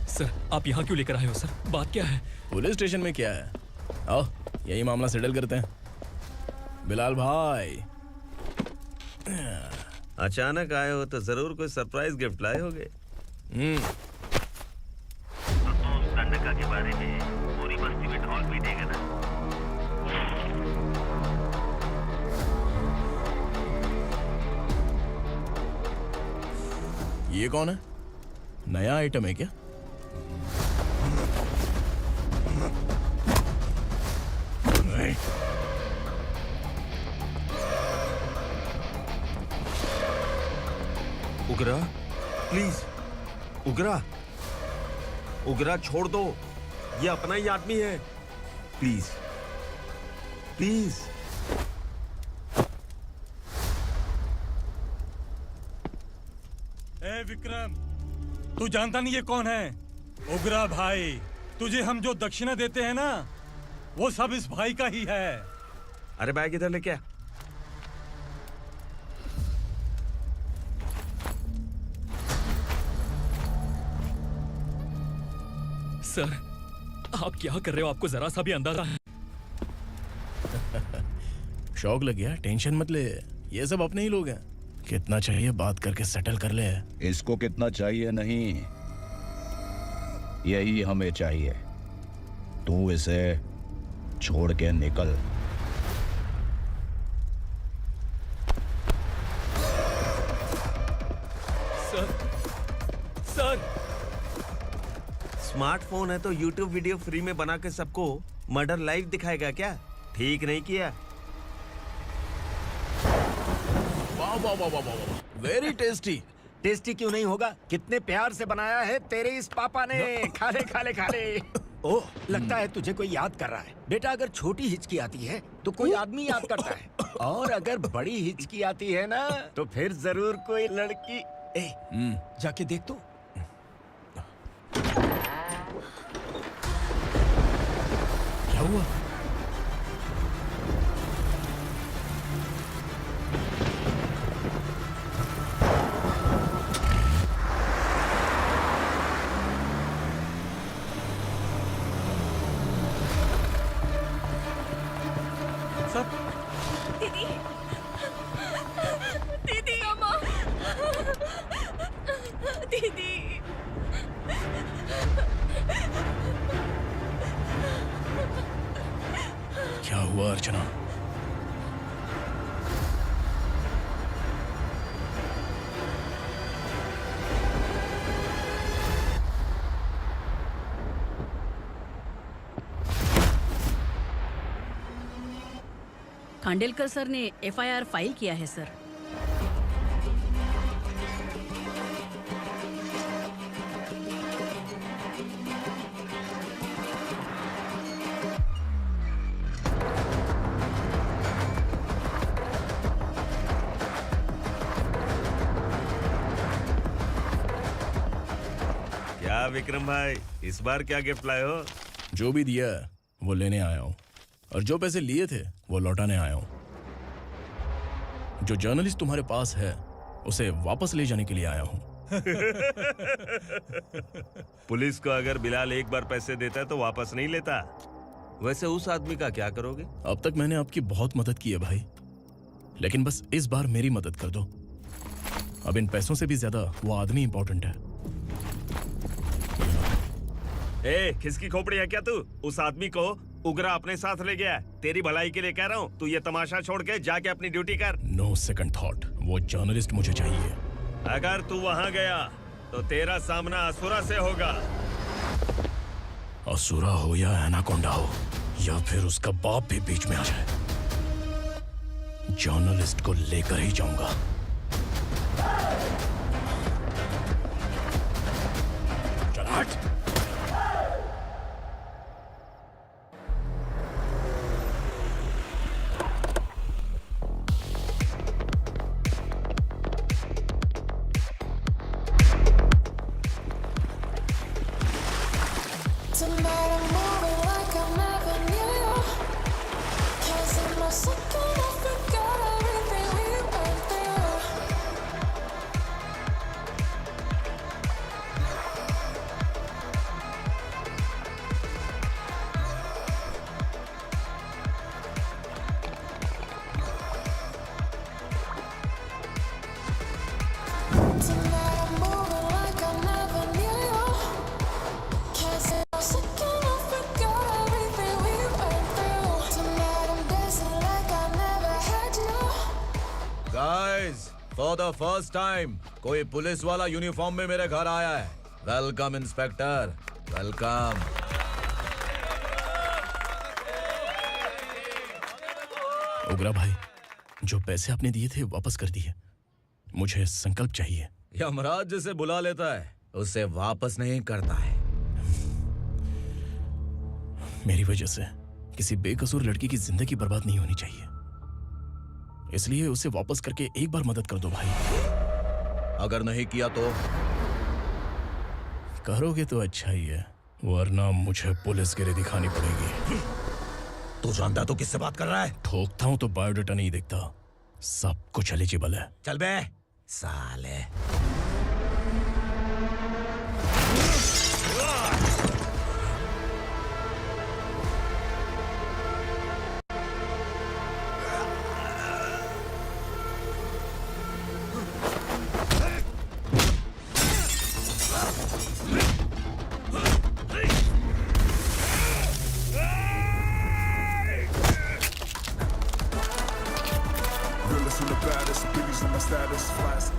Sir आप यहाँ क्यों लेकर आए हो सर? बात क्या है? पुलिस स्टेशन में क्या है? आओ यही मामला सेटल करते हैं। बिलाल भाई, अचानक आए हो तो जरूर कोई सरप्राइज गिफ्ट लाए होगे। तो उस दंडका के बारे में पूरी बस्ती में ढोल पीटेगा ना। ये कौन है? नया आइटम है क्या? उगरा, प्लीज, उगरा, उगरा छोड़ दो, ये अपना ही आदमी है, प्लीज, प्लीज। ए विक्रम, तू जानता नहीं ये कौन है? उगरा भाई। तुझे हम जो दक्षिणा देते हैं ना, वो सब इस भाई का ही है। अरे बैग इधर लेके आ। सर, आप क्या कर रहे हो? आपको जरा सा भी अंदाजा है? शौक लग गया? टेंशन मत ले, ये सब अपने ही लोग हैं। कितना चाहिए बात करके सेटल कर ले। इसको कितना चाहिए नहीं, यही हमें चाहिए। तू इसे छोड़ के निकल। सर, स्मार्टफोन है तो यूट्यूब वीडियो फ्री में बना के सबको मर्डर लाइव दिखाएगा क्या? ठीक नहीं किया। वाह वाह वाह वाह वाह, वेरी टेस्टी। टेस्टी क्यों नहीं होगा? कितने प्यार से बनाया है तेरे इस पापा ने। खा ले खा ले खा ले। ओह, लगता है तुझे कोई याद कर रहा है। बेटा, अगर छोटी हिचकी आती है तो कोई आदमी याद करता है, और अगर बड़ी हिचकी आती है ना तो फिर जरूर कोई लड़की। ए, जाके देख तो। क्या हुआ? दीदी, दीदी, अम्मा, दीदी। क्या हुआ अर्चना? खांडेलकर सर ने एफआईआर फाइल किया है सर। क्या विक्रम भाई, इस बार क्या गिफ्ट लाए हो? जो भी दिया है वो लेने आया हूँ, और जो पैसे लिए थे वो लौटाने आया हूँ। जो जर्नलिस्ट तुम्हारे पास है उसे वापस ले जाने के लिए आया हूँ। पुलिस को अगर बिलाल एक बार पैसे देता है तो वापस नहीं लेता। वैसे उस आदमी का क्या करोगे? अब तक मैंने आपकी बहुत मदद की है भाई, लेकिन बस इस बार मेरी मदद कर दो। अब इन पैसों से भी ज्यादा वो आदमी इंपॉर्टेंट है। ए, किसकी खोपड़ी है क्या तू? उस आदमी को उगरा अपने साथ ले गया। तेरी भलाई के लिए कह रहा हूँ, तू ये तमाशा छोड़ के जाके अपनी ड्यूटी कर। नो सेकंड थॉट, वो जर्नलिस्ट मुझे चाहिए। अगर तू वहाँ गया तो तेरा सामना असुरा से होगा। असुरा हो या एनाकोंडा हो, या फिर उसका बाप भी बीच में आ जाए, जर्नलिस्ट को लेकर ही जाऊंगा। चल हट। फॉर द फर्स्ट टाइम कोई पुलिस वाला यूनिफॉर्म में मेरे घर आया है। Welcome inspector, welcome. उगरा भाई, जो पैसे आपने दिए थे वापस कर दिए। मुझे संकल्प चाहिए। यमराज जिसे बुला लेता है उसे वापस नहीं करता है। मेरी वजह से किसी बेकसूर लड़की की जिंदगी बर्बाद नहीं होनी चाहिए, इसलिए उसे वापस करके एक बार मदद कर दो भाई। अगर नहीं किया तो करोगे तो अच्छा ही है, वरना मुझे पुलिसगिरी दिखानी पड़ेगी। तू जानता तो किससे बात कर रहा है? ठोकता हूं तो बायोडाटा नहीं दिखता, सब कुछ एलिजिबल है। चल बे साले। Realest and the baddest, Biggies on my status, fast.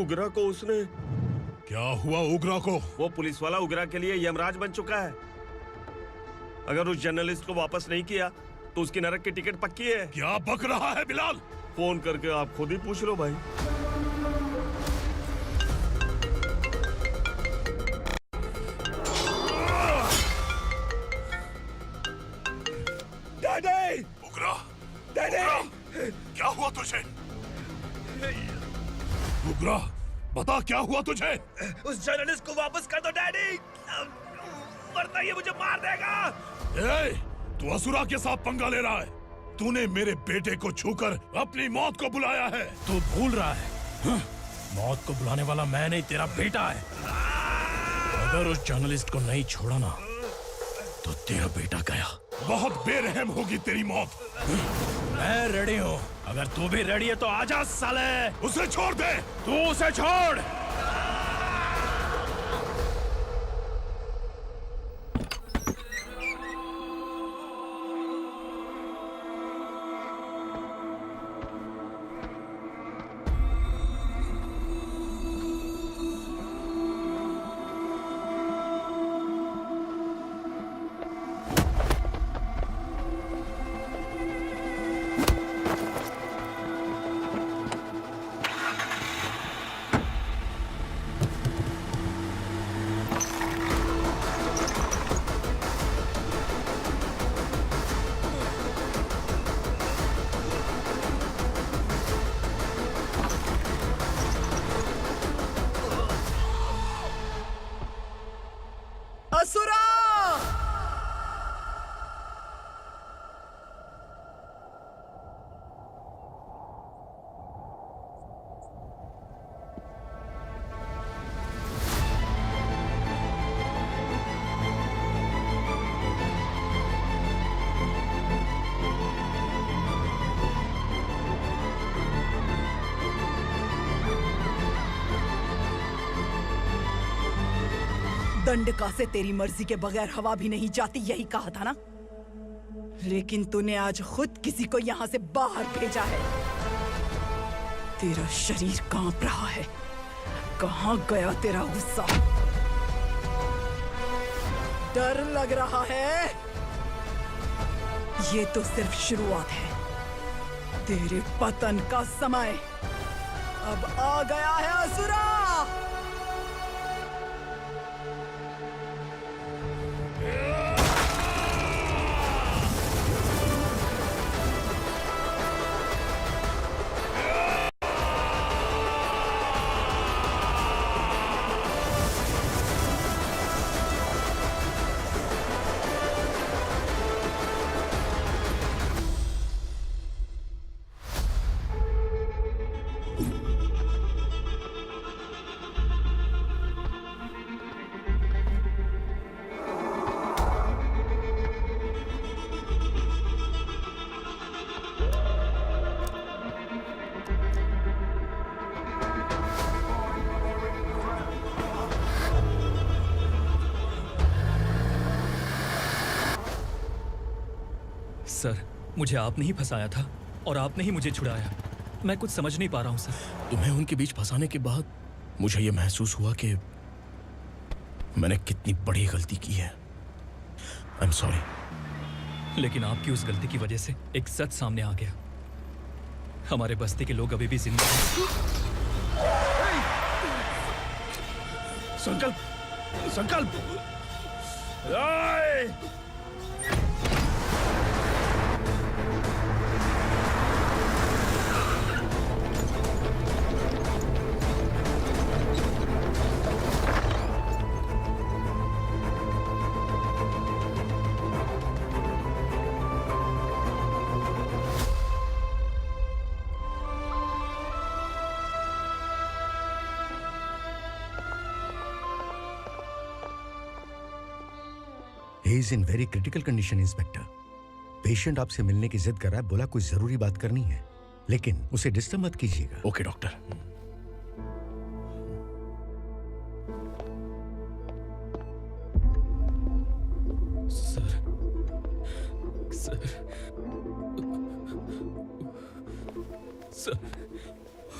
उगरा को उसने। क्या हुआ उगरा को? वो पुलिस वाला उगरा के लिए यमराज बन चुका है। अगर उस जर्नलिस्ट को वापस नहीं किया तो उसकी नरक की टिकट पक्की है। क्या बक रहा है बिलाल? फोन करके आप खुद ही पूछ लो भाई। डैडी! उगरा! डैडी! क्या हुआ तुझे? उगरा, बता क्या हुआ तुझे? उस जर्नलिस्ट को वापस कर दो डैडी, वरना ये मुझे मार देगा। ए, तू असुरा के साथ पंगा ले रहा है। तूने मेरे बेटे को छूकर अपनी मौत को बुलाया है। तू भूल रहा है, मौत को बुलाने वाला मैं नहीं, तेरा बेटा है। अगर उस जर्नलिस्ट को नहीं छोड़ा ना तो तेरा बेटा गया। बहुत बेरहम होगी तेरी मौत। मैं रेडी हूँ, अगर तू भी रेडी है तो आजा साले। उसे छोड़ दे। तू उसे छोड़। असुरा! दंडका से तेरी मर्जी के बगैर हवा भी नहीं जाती, यही कहा था ना? लेकिन तूने आज खुद किसी को यहाँ से बाहर भेजा है। तेरा शरीर कांप रहा है। कहाँ गया तेरा गुस्सा? डर लग रहा है? ये तो सिर्फ शुरुआत है। तेरे पतन का समय अब आ गया है असुरा। सर, मुझे आपने ही फंसाया था और आपने ही मुझे छुड़ाया। मैं कुछ समझ नहीं पा रहा हूँ सर। तुम्हें उनके बीच फंसाने के बाद मुझे ये महसूस हुआ कि मैंने कितनी बड़ी गलती की है। I am sorry. लेकिन आपकी उस गलती की वजह से एक सच सामने आ गया। हमारे बस्ती के लोग अभी भी जिंदा हैं। संकल्प, संकल्प! He is in very critical condition, inspector. Patient आपसे मिलने की जिद कर रहा है, बोला कोई जरूरी बात करनी है, लेकिन उसे डिस्टर्ब मत कीजिएगा। Okay doctor. Sir, sir, sir,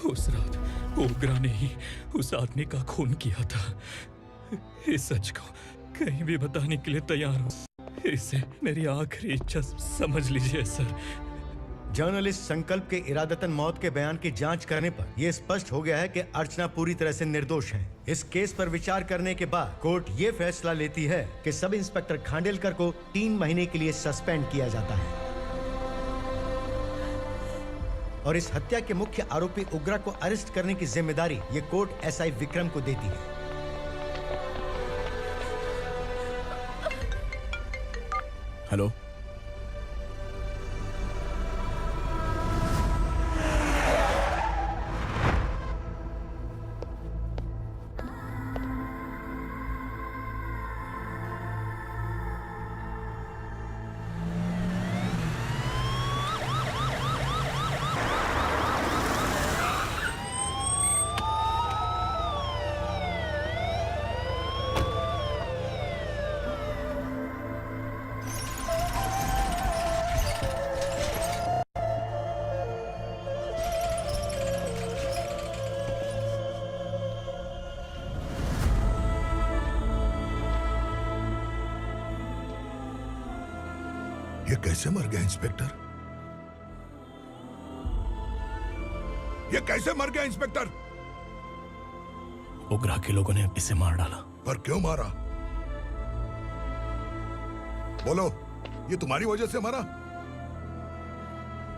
उस रात ओग्रा ने ही उस आदमी का खून किया था। इस सच को कहीं भी बताने के लिए तैयार हूँ। इसे मेरी आखिरी इच्छा समझ लीजिए सर। जर्नलिस्ट संकल्प के इरादतन मौत के बयान की जांच करने पर यह स्पष्ट हो गया है कि अर्चना पूरी तरह से निर्दोष है। इस केस पर विचार करने के बाद कोर्ट ये फैसला लेती है कि सब इंस्पेक्टर खांडेलकर को 3 महीने के लिए सस्पेंड किया जाता है और इस हत्या के मुख्य आरोपी उग्रा को अरेस्ट करने की जिम्मेदारी ये कोर्ट एसआई विक्रम को देती है। हेलो, ये कैसे मर गया इंस्पेक्टर? ये कैसे मर गया इंस्पेक्टर? ओग्रा के लोगों ने इसे मार डाला। पर क्यों मारा? बोलो, ये तुम्हारी वजह से मरा?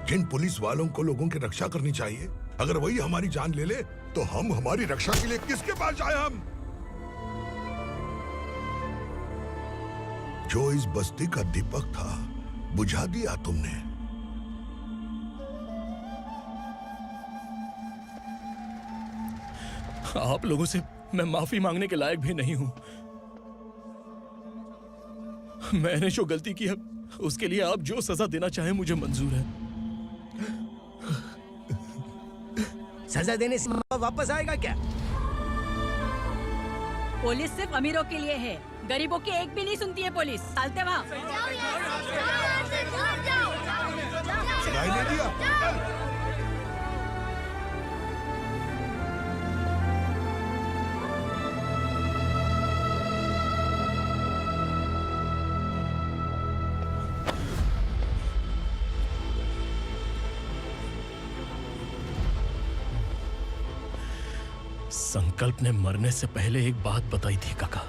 जिन पुलिस वालों को लोगों की रक्षा करनी चाहिए, अगर वही हमारी जान ले ले तो हम हमारी रक्षा के लिए किसके पास जाए? हम जो इस बस्ती का दीपक था बुझा दिया तुमने। आप लोगों से मैं माफी मांगने के लायक भी नहीं हूं। मैंने जो गलती की है उसके लिए आप जो सजा देना चाहें मुझे मंजूर है। सजा देने से वापस आएगा क्या? पुलिस सिर्फ अमीरों के लिए है, गरीबों की एक भी नहीं सुनती है पुलिस। चलते वहाँ। सुनाई नहीं दिया? संकल्प ने मरने से पहले एक बात बताई थी काका।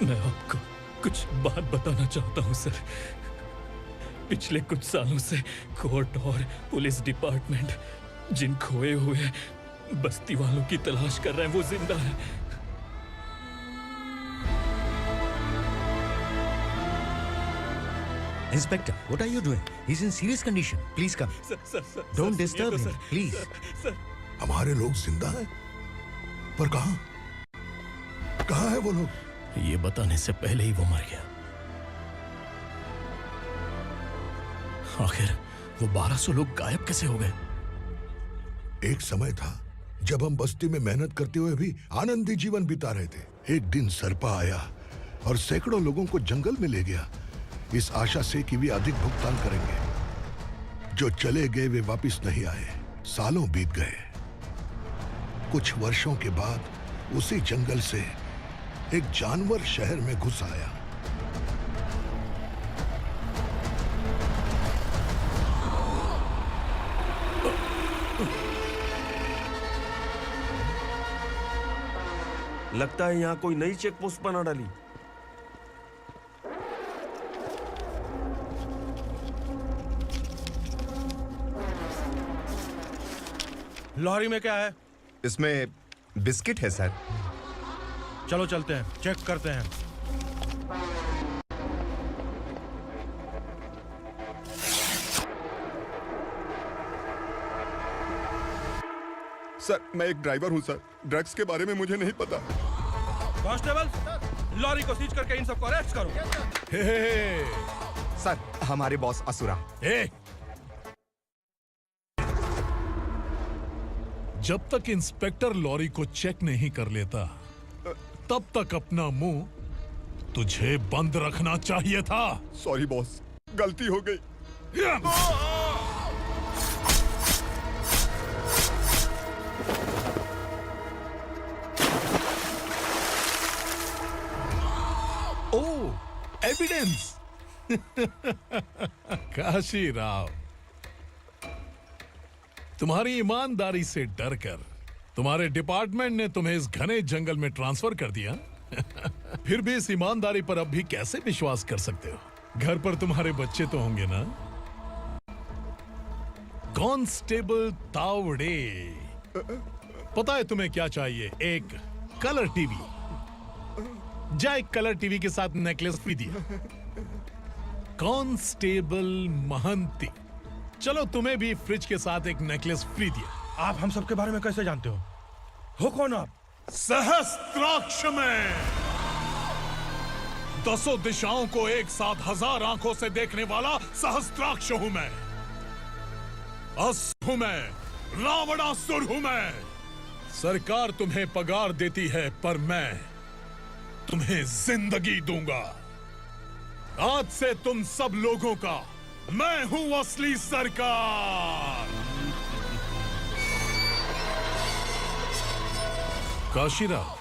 मैं आपको कुछ बात बताना चाहता हूं सर। पिछले कुछ सालों से कोर्ट और पुलिस डिपार्टमेंट जिन खोए हुए बस्ती वालों की तलाश कर रहे हैं वो जिंदा है। Inspector, what are you doing? He's in serious condition. Please come. Don't disturb him, please. हमारे लोग जिंदा हैं? पर कहां? कहां है वो लोग? ये बताने से पहले ही वो मर गया। आखिर वो 1200 लोग गायब कैसे हो गए? एक समय था जब हम बस्ती में मेहनत करते हुए भी आनंदी जीवन बिता रहे थे। एक दिन सरपा आया और सैकड़ों लोगों को जंगल में ले गया, इस आशा से कि वे अधिक भुगतान करेंगे। जो चले गए वे वापस नहीं आए। सालों बीत गए। कुछ वर्षों के बाद उसी जंगल से एक जानवर शहर में घुस आया। लगता है यहाँ कोई नई चेक पोस्ट बना डाली। लॉरी में क्या है? इसमें बिस्किट है सर। चलो चलते हैं, चेक करते हैं। सर, मैं एक ड्राइवर हूं सर। ड्रग्स के बारे में मुझे नहीं पता। कांस्टेबल, लॉरी को सीज करके इन सबको अरेस्ट करो। सर, हमारे बॉस असुरा। जब तक इंस्पेक्टर लॉरी को चेक नहीं कर लेता तब तक अपना मुंह तुझे बंद रखना चाहिए था। सॉरी बॉस, गलती हो गई। एविडेंस। काशी राव, तुम्हारी ईमानदारी से डरकर तुम्हारे डिपार्टमेंट ने तुम्हें इस घने जंगल में ट्रांसफर कर दिया। फिर भी इस ईमानदारी पर अब भी कैसे विश्वास कर सकते हो? घर पर तुम्हारे बच्चे तो होंगे ना? कांस्टेबल तावड़े, पता है तुम्हें क्या चाहिए? एक कलर टीवी। जा एक कलर टीवी के साथ नेकलेस भी दिया। कांस्टेबल महंती, चलो तुम्हें भी फ्रिज के साथ एक नेकलेस फ्री दिया। आप हम सबके बारे में कैसे जानते हो कौन आप? सहस्त्राक्ष में 10 दिशाओं को एक साथ 1000 आंखों से देखने वाला सहस्त्राक्ष हूं मैं। असुर हूं मैं, रावणासुर हूं मैं। सरकार तुम्हें पगार देती है, पर मैं तुम्हें जिंदगी दूंगा। आज से तुम सब लोगों का मैं हूं असली सरकार। काशीराव,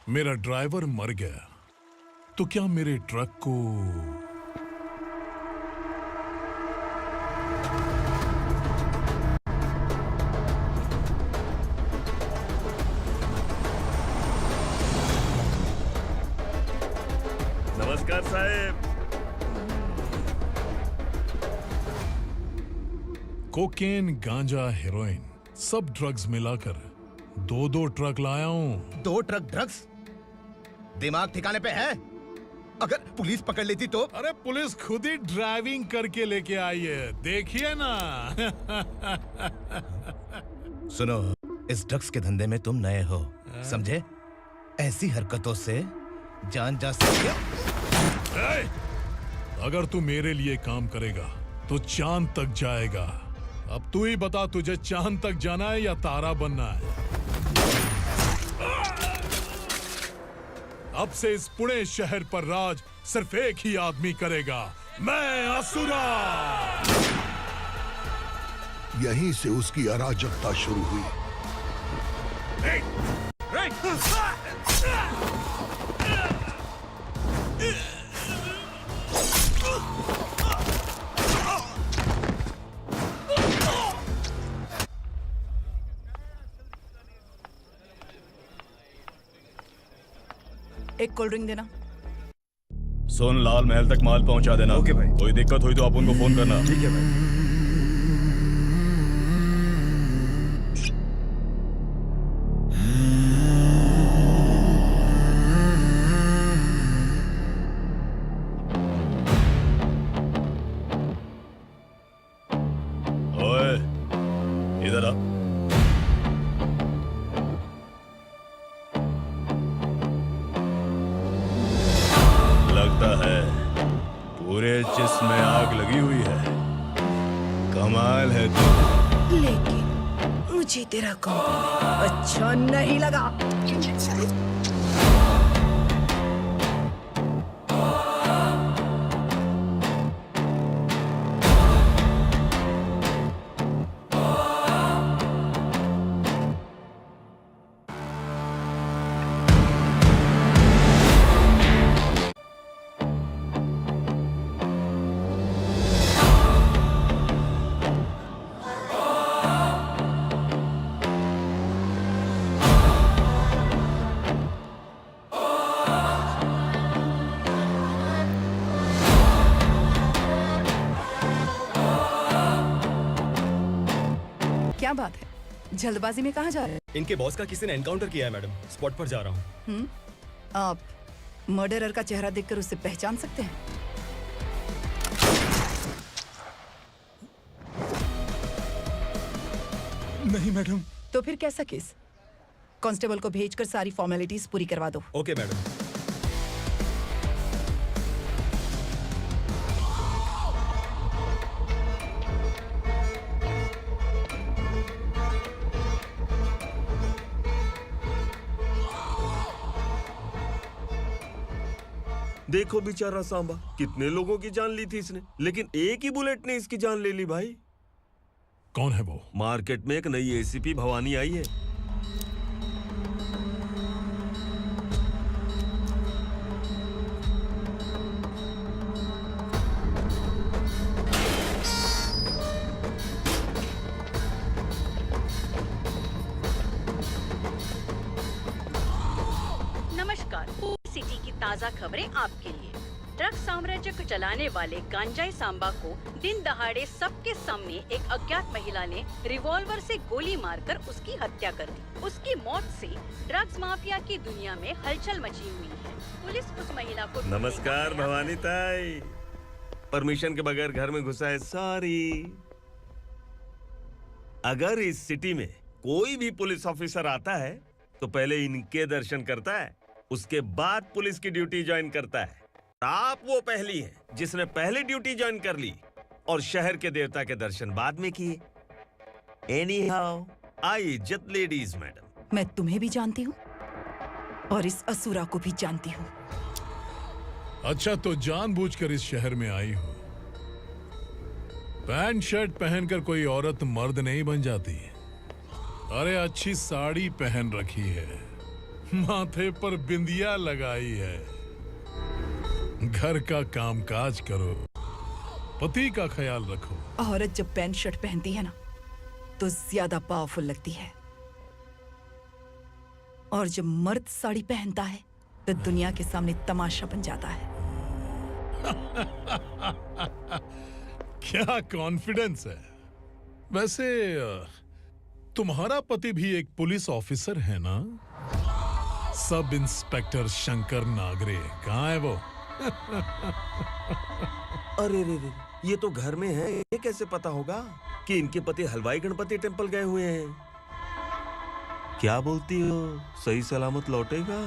मेरा ड्राइवर मर गया तो क्या मेरे ट्रक को नमस्कार साहब। कोकेन, गांजा, हेरोइन, सब ड्रग्स मिलाकर 2 ट्रक लाया हूं। 2 ट्रक ड्रग्स? दिमाग ठिकाने पे है? अगर पुलिस पकड़ लेती तो? अरे पुलिस खुद ही ड्राइविंग करके लेके आई है, देखिए ना। सुनो, इस ड्रग्स के धंधे में तुम नए हो, समझे? ऐसी हरकतों से जान जा सकती है। अगर तू मेरे लिए काम करेगा तो चांद तक जाएगा। अब तू ही बता, तुझे चांद तक जाना है या तारा बनना है? अब से इस पुणे शहर पर राज सिर्फ एक ही आदमी करेगा, मैं असुरा। यहीं से उसकी अराजकता शुरू हुई। एक कोल्ड ड्रिंक देना। सुन, लाल महल तक माल पहुंचा देना। ओके भाई। कोई दिक्कत हुई तो आप उनको फोन करना। ठीक है भाई। ओए, इधर आ। लगता है पूरे जिस्म में आग लगी हुई है। कमाल है तू। लेकिन मुझे तेरा कॉम्प्लीमेंट अच्छा नहीं लगा। क्या बात है, जल्दबाजी में कहाँ जा रहे हैं? इनके बॉस का किसी ने एनकाउंटर किया है मैडम, स्पॉट पर जा रहा हूँ। आप मर्डरर का चेहरा देखकर उसे पहचान सकते हैं? नहीं मैडम। तो फिर कैसा केस? कांस्टेबल को भेजकर सारी फॉर्मेलिटीज पूरी करवा दो। Okay madam. देखो बेचारा सांबा, कितने लोगों की जान ली थी इसने, लेकिन एक ही बुलेट ने इसकी जान ले ली भाई। कौन है वो? मार्केट में एक नई एसीपी भवानी आई है। ताज़ा खबरें आपके लिए। ड्रग्स साम्राज्य को चलाने वाले गांजाई सांबा को दिन दहाड़े सबके सामने एक अज्ञात महिला ने रिवॉल्वर से गोली मारकर उसकी हत्या कर दी। उसकी मौत से ड्रग्स माफिया की दुनिया में हलचल मची हुई है। पुलिस उस महिला को नमस्कार भवानी ताई। परमिशन के बगैर घर में घुसा है, सॉरी। अगर इस सिटी में कोई भी पुलिस ऑफिसर आता है तो पहले इनके दर्शन करता है, उसके बाद पुलिस की ड्यूटी ज्वाइन करता है। आप वो पहली हैं जिसने पहले ड्यूटी ज्वाइन कर ली और शहर के देवता के दर्शन बाद में किए। एनीहाउ, आई इज्जत लेडीज मैडम। मैं तुम्हें भी जानती हूँ और इस असुरा को भी जानती हूँ। अच्छा, तो जानबूझकर इस शहर में आई हो। पैंट शर्ट पहनकर कोई औरत मर्द नहीं बन जाती। अरे अच्छी साड़ी पहन रखी है, माथे पर बिंदिया लगाई है, घर का कामकाज करो, पति का ख्याल रखो। औरत जब पैंट शर्ट पहनती है ना तो ज्यादा पावरफुल लगती है, और जब मर्द साड़ी पहनता है तो दुनिया के सामने तमाशा बन जाता है। क्या कॉन्फिडेंस है। वैसे तुम्हारा पति भी एक पुलिस ऑफिसर है ना? Sub inspector Shankar Nagare. कहाँ है वो? अरे रे रे, ये तो घर में है। ये कैसे पता होगा कि इनके पति हलवाई गणपति टेम्पल गए हुए हैं? क्या बोलती हो, सही सलामत लौटेगा?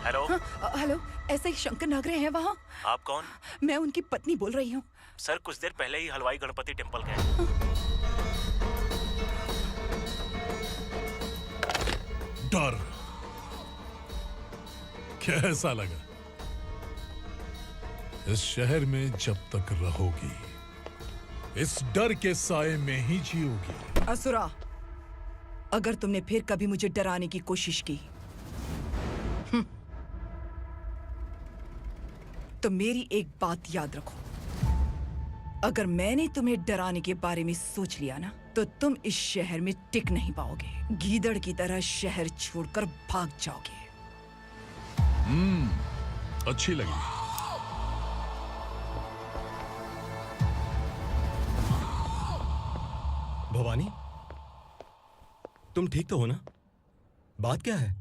हेलो। हेलो, ऐसे ही शंकर नागरे हैं वहाँ? आप कौन? मैं उनकी पत्नी बोल रही हूँ। सर कुछ देर पहले ही हलवाई गणपति टेम्पल गए। डर कैसा लगा? इस शहर में जब तक रहोगी इस डर के साए में ही जियोगी। असुरा, अगर तुमने फिर कभी मुझे डराने की कोशिश की तो मेरी एक बात याद रखो। अगर मैंने तुम्हें डराने के बारे में सोच लिया ना तो तुम इस शहर में टिक नहीं पाओगे। गीदड़ की तरह शहर छोड़कर भाग जाओगे। अच्छी लगी। भवानी, तुम ठीक तो हो ना? बात क्या है?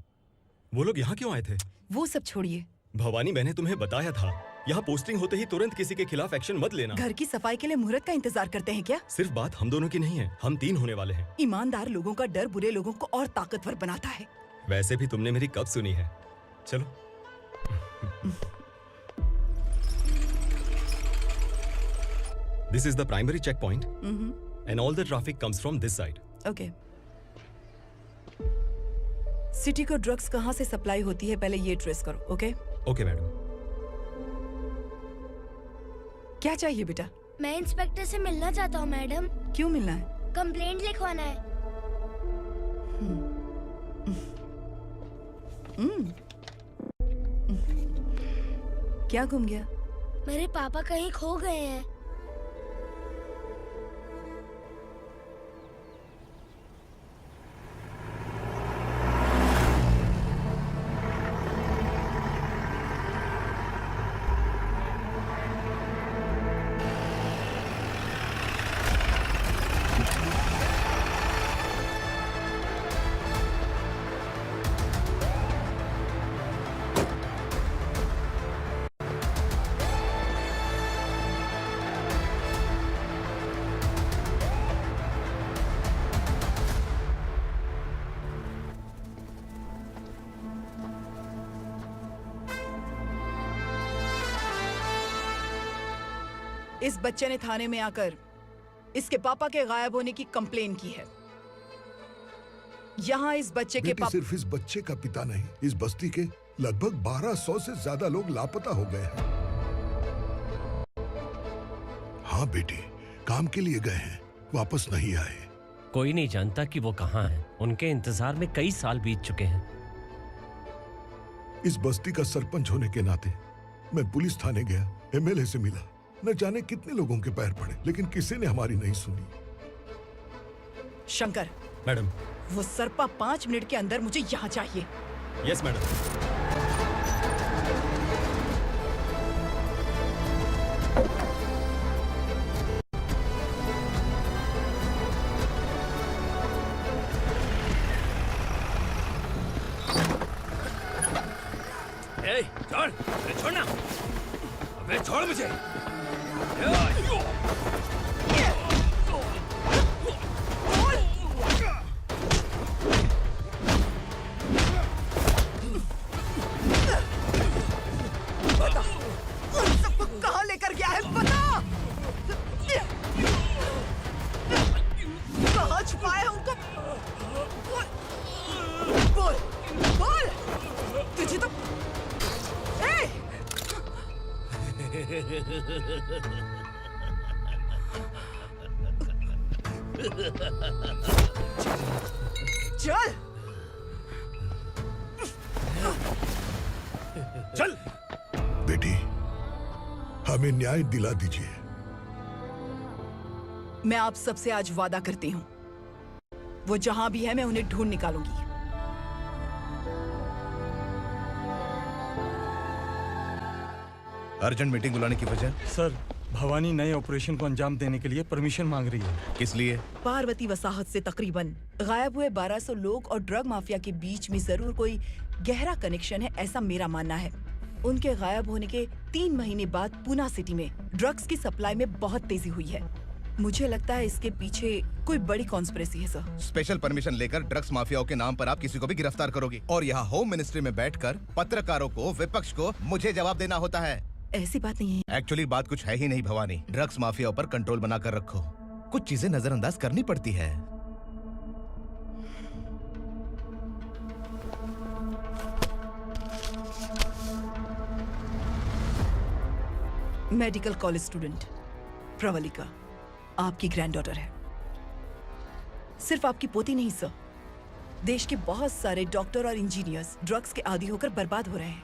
वो लोग यहाँ क्यों आए थे? वो सब छोड़िए। भवानी, मैंने तुम्हें बताया था यहाँ पोस्टिंग होते ही तुरंत किसी के खिलाफ एक्शन मत लेना। घर की सफाई के लिए मुहूर्त का इंतजार करते हैं क्या? सिर्फ बात हम दोनों की नहीं है, हम 3 होने वाले हैं। ईमानदार लोगों का डर बुरे लोगों को और ताकतवर बनाता है। वैसे भी तुमने मेरी कब सुनी है। चलो। This is the primary checkpoint, and all the traffic comes from this side. Okay. City को ड्रग्स कहाँ से सप्लाई होती है पहले ये ट्रेस करो, ओके? Okay madam. क्या चाहिए बेटा? मैं इंस्पेक्टर से मिलना चाहता हूँ मैडम। क्यों मिलना है? कंप्लेंट लिखवाना है। क्या गुम गया? मेरे पापा कहीं खो गए हैं। इस बच्चे ने थाने में आकर इसके पापा के गायब होने की कंप्लेन की है। यहाँ इस बच्चे के पापा सिर्फ इस बच्चे का पिता नहीं, इस बस्ती के लगभग 1200 से ज्यादा लोग लापता हो गए हैं। हाँ बेटी, काम के लिए गए हैं, वापस नहीं आए। कोई नहीं जानता कि वो कहाँ हैं। उनके इंतजार में कई साल बीत चुके हैं। इस बस्ती का सरपंच होने के नाते मैं पुलिस थाने गया, एमएलए से मिला, न जाने कितने लोगों के पैर पड़े, लेकिन किसी ने हमारी नहीं सुनी। शंकर, मैडम। वो सरपा 5 मिनट के अंदर मुझे यहाँ चाहिए। Yes madam. छोड़, अरे छोड़ना, अबे छोड़ मुझे। बता, उन सबको कहाँ लेकर गया है बता। कहाँ छुपाया है उनको? बोल, बोल, तुझे तो चल चल बेटी, हमें न्याय दिला दीजिए। मैं आप सबसे आज वादा करती हूँ, वो जहां भी है मैं उन्हें ढूंढ निकालूंगी। अर्जेंट मीटिंग बुलाने की वजह? सर, भवानी नए ऑपरेशन को अंजाम देने के लिए परमिशन मांग रही है। किस लिए? पार्वती वसाहत से तकरीबन गायब हुए 1200 लोग और ड्रग माफिया के बीच में जरूर कोई गहरा कनेक्शन है, ऐसा मेरा मानना है। उनके गायब होने के 3 महीने बाद पूना सिटी में ड्रग्स की सप्लाई में बहुत तेजी हुई है। मुझे लगता है इसके पीछे कोई बड़ी कॉन्स्पिरेसी है सर। स्पेशल परमिशन लेकर ड्रग्स माफियाओं के नाम पर आप किसी को भी गिरफ्तार करोगे और यहाँ होम मिनिस्ट्री में बैठकर पत्रकारों को, विपक्ष को मुझे जवाब देना होता है। ऐसी बात नहीं है। एक्चुअली बात कुछ है ही नहीं भवानी। ड्रग्स माफियाओं पर कंट्रोल बनाकर रखो, कुछ चीजें नजरअंदाज करनी पड़ती है। मेडिकल कॉलेज स्टूडेंट प्रवलिका आपकी ग्रैंडडॉटर है। सिर्फ आपकी पोती नहीं सर, देश के बहुत सारे डॉक्टर और इंजीनियर्स ड्रग्स के आदी होकर बर्बाद हो रहे हैं।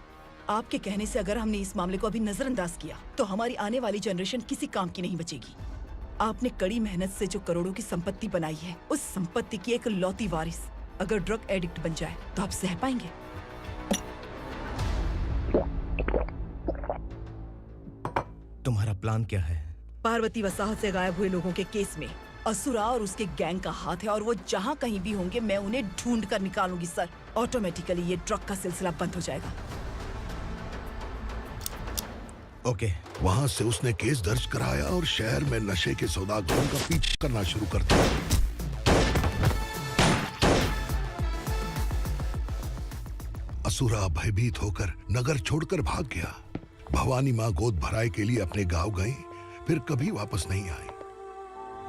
आपके कहने से अगर हमने इस मामले को अभी नजरअंदाज किया तो हमारी आने वाली जनरेशन किसी काम की नहीं बचेगी। आपने कड़ी मेहनत से जो करोड़ों की संपत्ति बनाई है, उस संपत्ति की एक लौती वारिस अगर ड्रग एडिक्ट बन जाए तो आप सह पाएंगे? तुम्हारा प्लान क्या है? पार्वती वसाहत से गायब हुए लोगों के केस में असुरा और उसके गैंग का हाथ है और वो जहाँ कहीं भी होंगे मैं उन्हें ढूंढ कर निकालूंगी सर। ऑटोमेटिकली ये ड्रग का सिलसिला बंद हो जाएगा। ओके। वहाँ से उसने केस दर्ज कराया और शहर में नशे के सौदागरों का पीछा करना शुरू कर दिया। असुरा भयभीत होकर नगर छोड़कर भाग गया। भवानी माँ गोद भराई के लिए अपने गांव गई, फिर कभी वापस नहीं आई।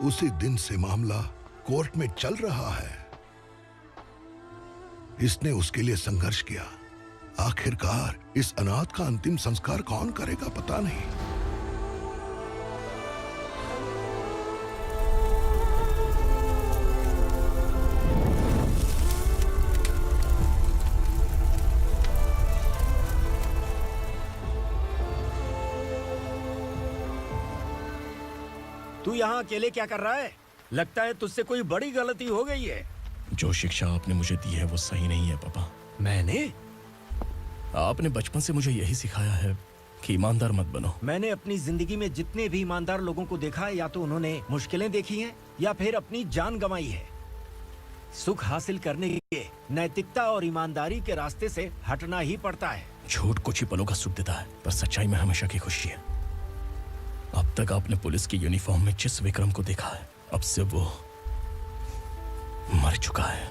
उसी दिन से मामला कोर्ट में चल रहा है। इसने उसके लिए संघर्ष किया। आखिरकार इस अनाथ का अंतिम संस्कार कौन करेगा पता नहीं। तू यहाँ अकेले क्या कर रहा है? लगता है तुझसे कोई बड़ी गलती हो गई है। जो शिक्षा आपने मुझे दी है वो सही नहीं है पापा। मैंने? आपने बचपन से मुझे यही सिखाया है कि ईमानदार मत बनो। मैंने अपनी जिंदगी में जितने भी ईमानदार लोगों को देखा है, या तो उन्होंने मुश्किलें देखी हैं या फिर अपनी जान गंवाई है। सुख हासिल करने के लिए नैतिकता और ईमानदारी के रास्ते से हटना ही पड़ता है। झूठ कुछ ही पलों का सुख देता है, पर सच्चाई में हमेशा की खुशी है। अब तक आपने पुलिस की यूनिफॉर्म में जिस विक्रम को देखा है, अब से वो मर चुका है।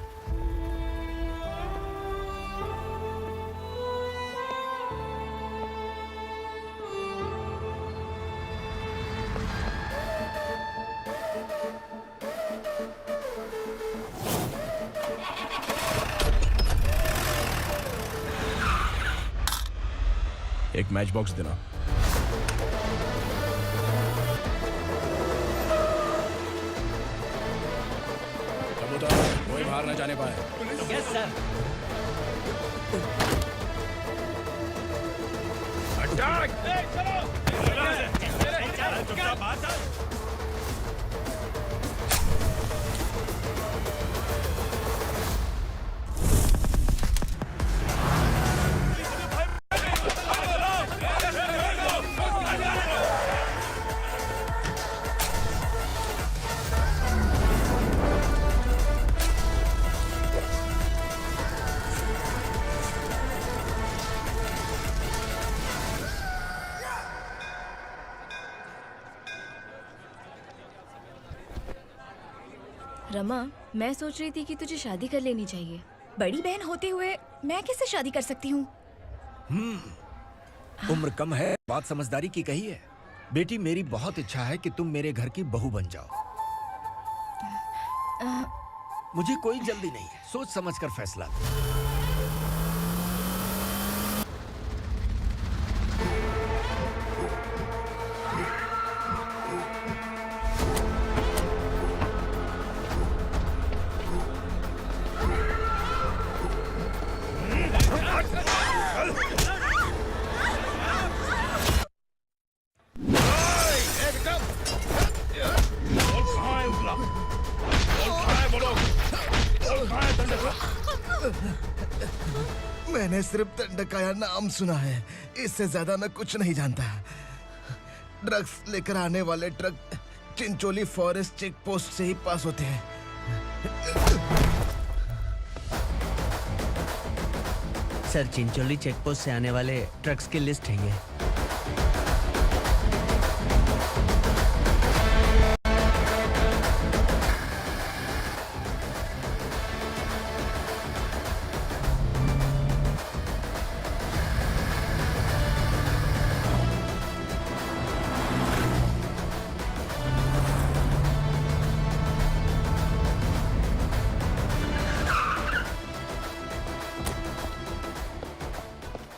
एक मैच बॉक्स देना। कोई बाहर न जाने पाए। Yes sir. हट रमा, मैं सोच रही थी कि तुझे शादी कर लेनी चाहिए। बड़ी बहन होते हुए मैं कैसे शादी कर सकती हूँ? उम्र कम है, बात समझदारी की कही है। बेटी, मेरी बहुत इच्छा है कि तुम मेरे घर की बहू बन जाओ। मुझे कोई जल्दी नहीं है, सोच समझ कर फैसला लो। मैंने सिर्फ दंडकाया नाम सुना है, इससे ज्यादा मैं कुछ नहीं जानता। ड्रग्स लेकर आने वाले truck Chincholi forest check post से ही पास होते हैं। सर, चिंचोली चेक पोस्ट से आने वाले ट्रक्स की लिस्ट है ये।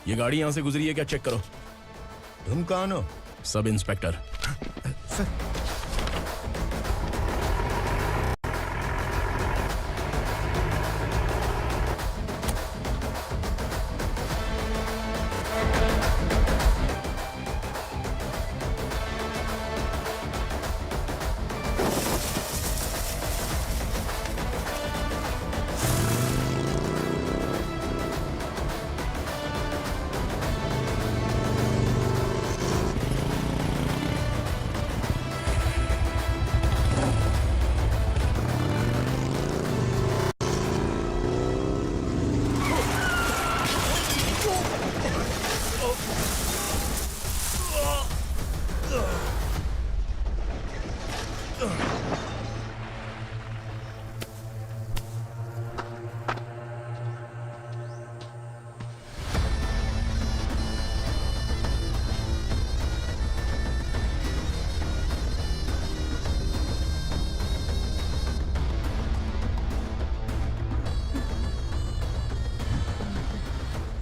ये गाड़ी यहाँ से गुजरी है क्या, चेक करो। तुम कौन हो? Sub inspector.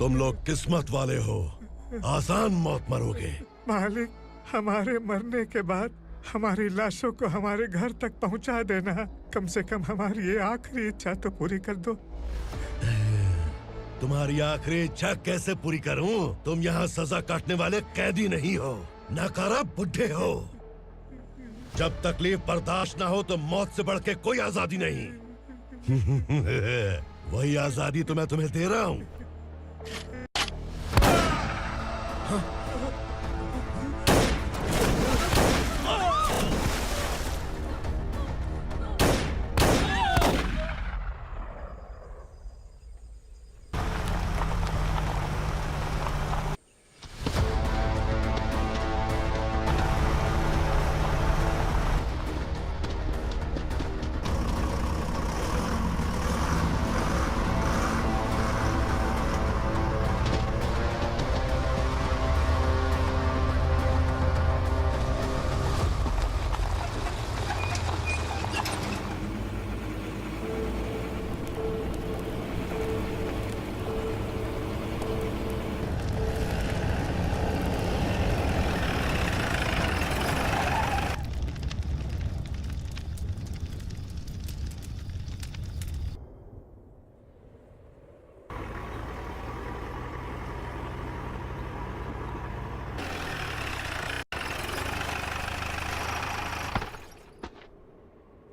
तुम लोग किस्मत वाले हो, आसान मौत मरोगे। मालिक, हमारे मरने के बाद हमारी लाशों को हमारे घर तक पहुंचा देना। कम से कम हमारी ये आखिरी इच्छा तो पूरी कर दो। तुम्हारी आखिरी इच्छा कैसे पूरी करूं? तुम यहाँ सजा काटने वाले कैदी नहीं हो, नकारा बुढ़े हो। जब तकलीफ बर्दाश्त ना हो तो मौत से बढ़ के कोई आजादी नहीं। वही आजादी तो मैं तुम्हें दे रहा हूँ।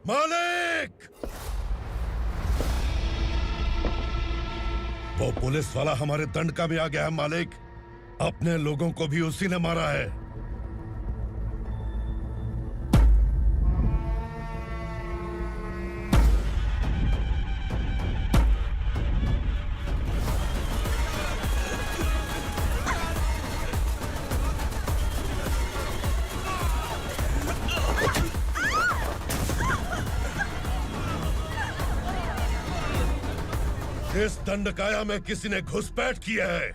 मालिक! वो पुलिस वाला हमारे दंडका में आ गया है मालिक। अपने लोगों को भी उसी ने मारा है। इस दंडकाया में किसी ने घुसपैठ किया है।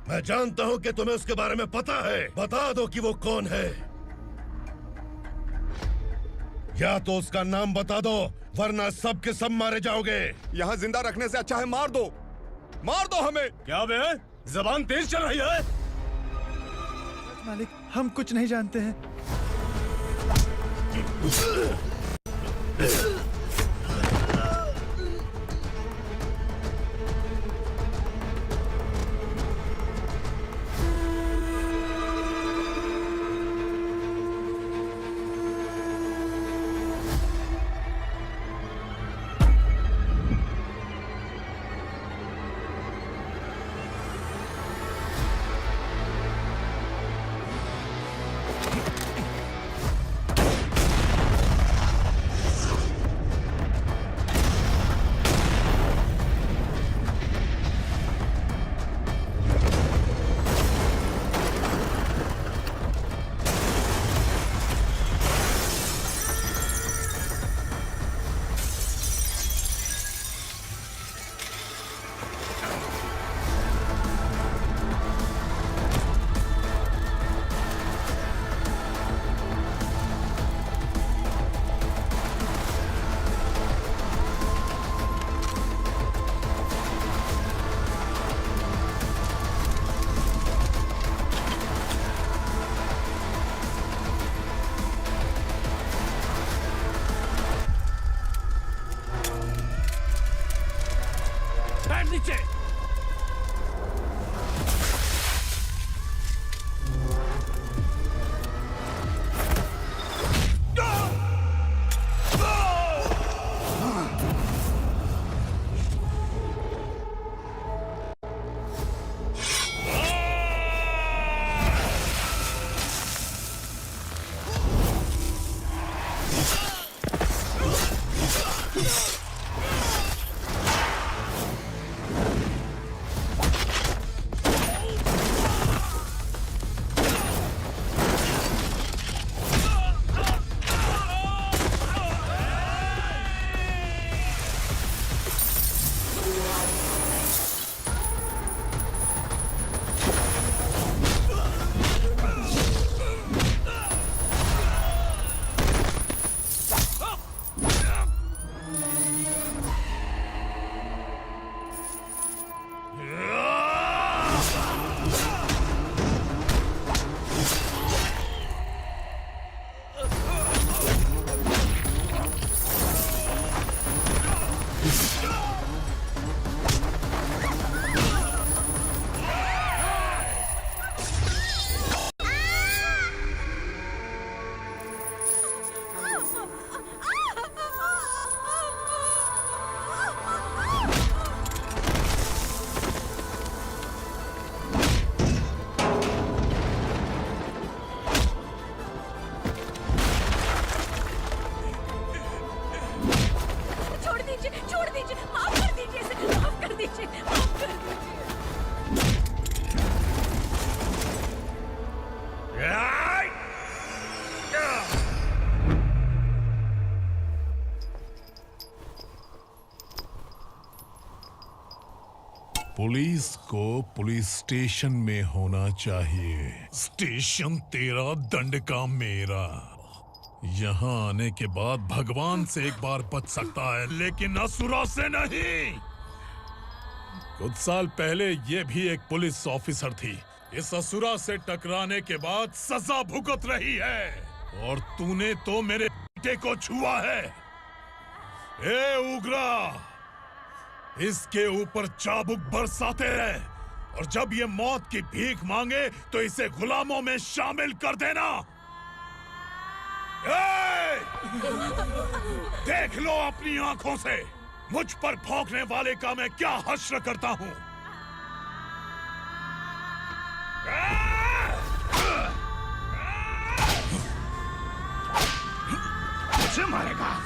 मैं जानता हूं कि तुम्हें उसके बारे में पता है। बता दो कि वो कौन है। या तो उसका नाम बता दो, वरना सब के सब मारे जाओगे। यहाँ जिंदा रखने से अच्छा है मार दो हमें। क्या बे? जबान तेज चल रही है। मालिक, हम कुछ नहीं जानते हैं। पुलिस को पुलिस स्टेशन में होना चाहिए। स्टेशन तेरा, दंड का मेरा। यहाँ आने के बाद भगवान से एक बार बच सकता है, लेकिन असुरा से नहीं। कुछ साल पहले ये भी एक पुलिस ऑफिसर थी। इस असुरा से टकराने के बाद सजा भुगत रही है, और तूने तो मेरे बेटे को छुआ है। ए उग्रा, इसके ऊपर चाबुक बरसाते रहे, और जब ये मौत की भीख मांगे तो इसे गुलामों में शामिल कर देना। देख लो अपनी आंखों से मुझ पर भौंकने वाले का मैं क्या हश्र करता हूं। मुझे मारेगा।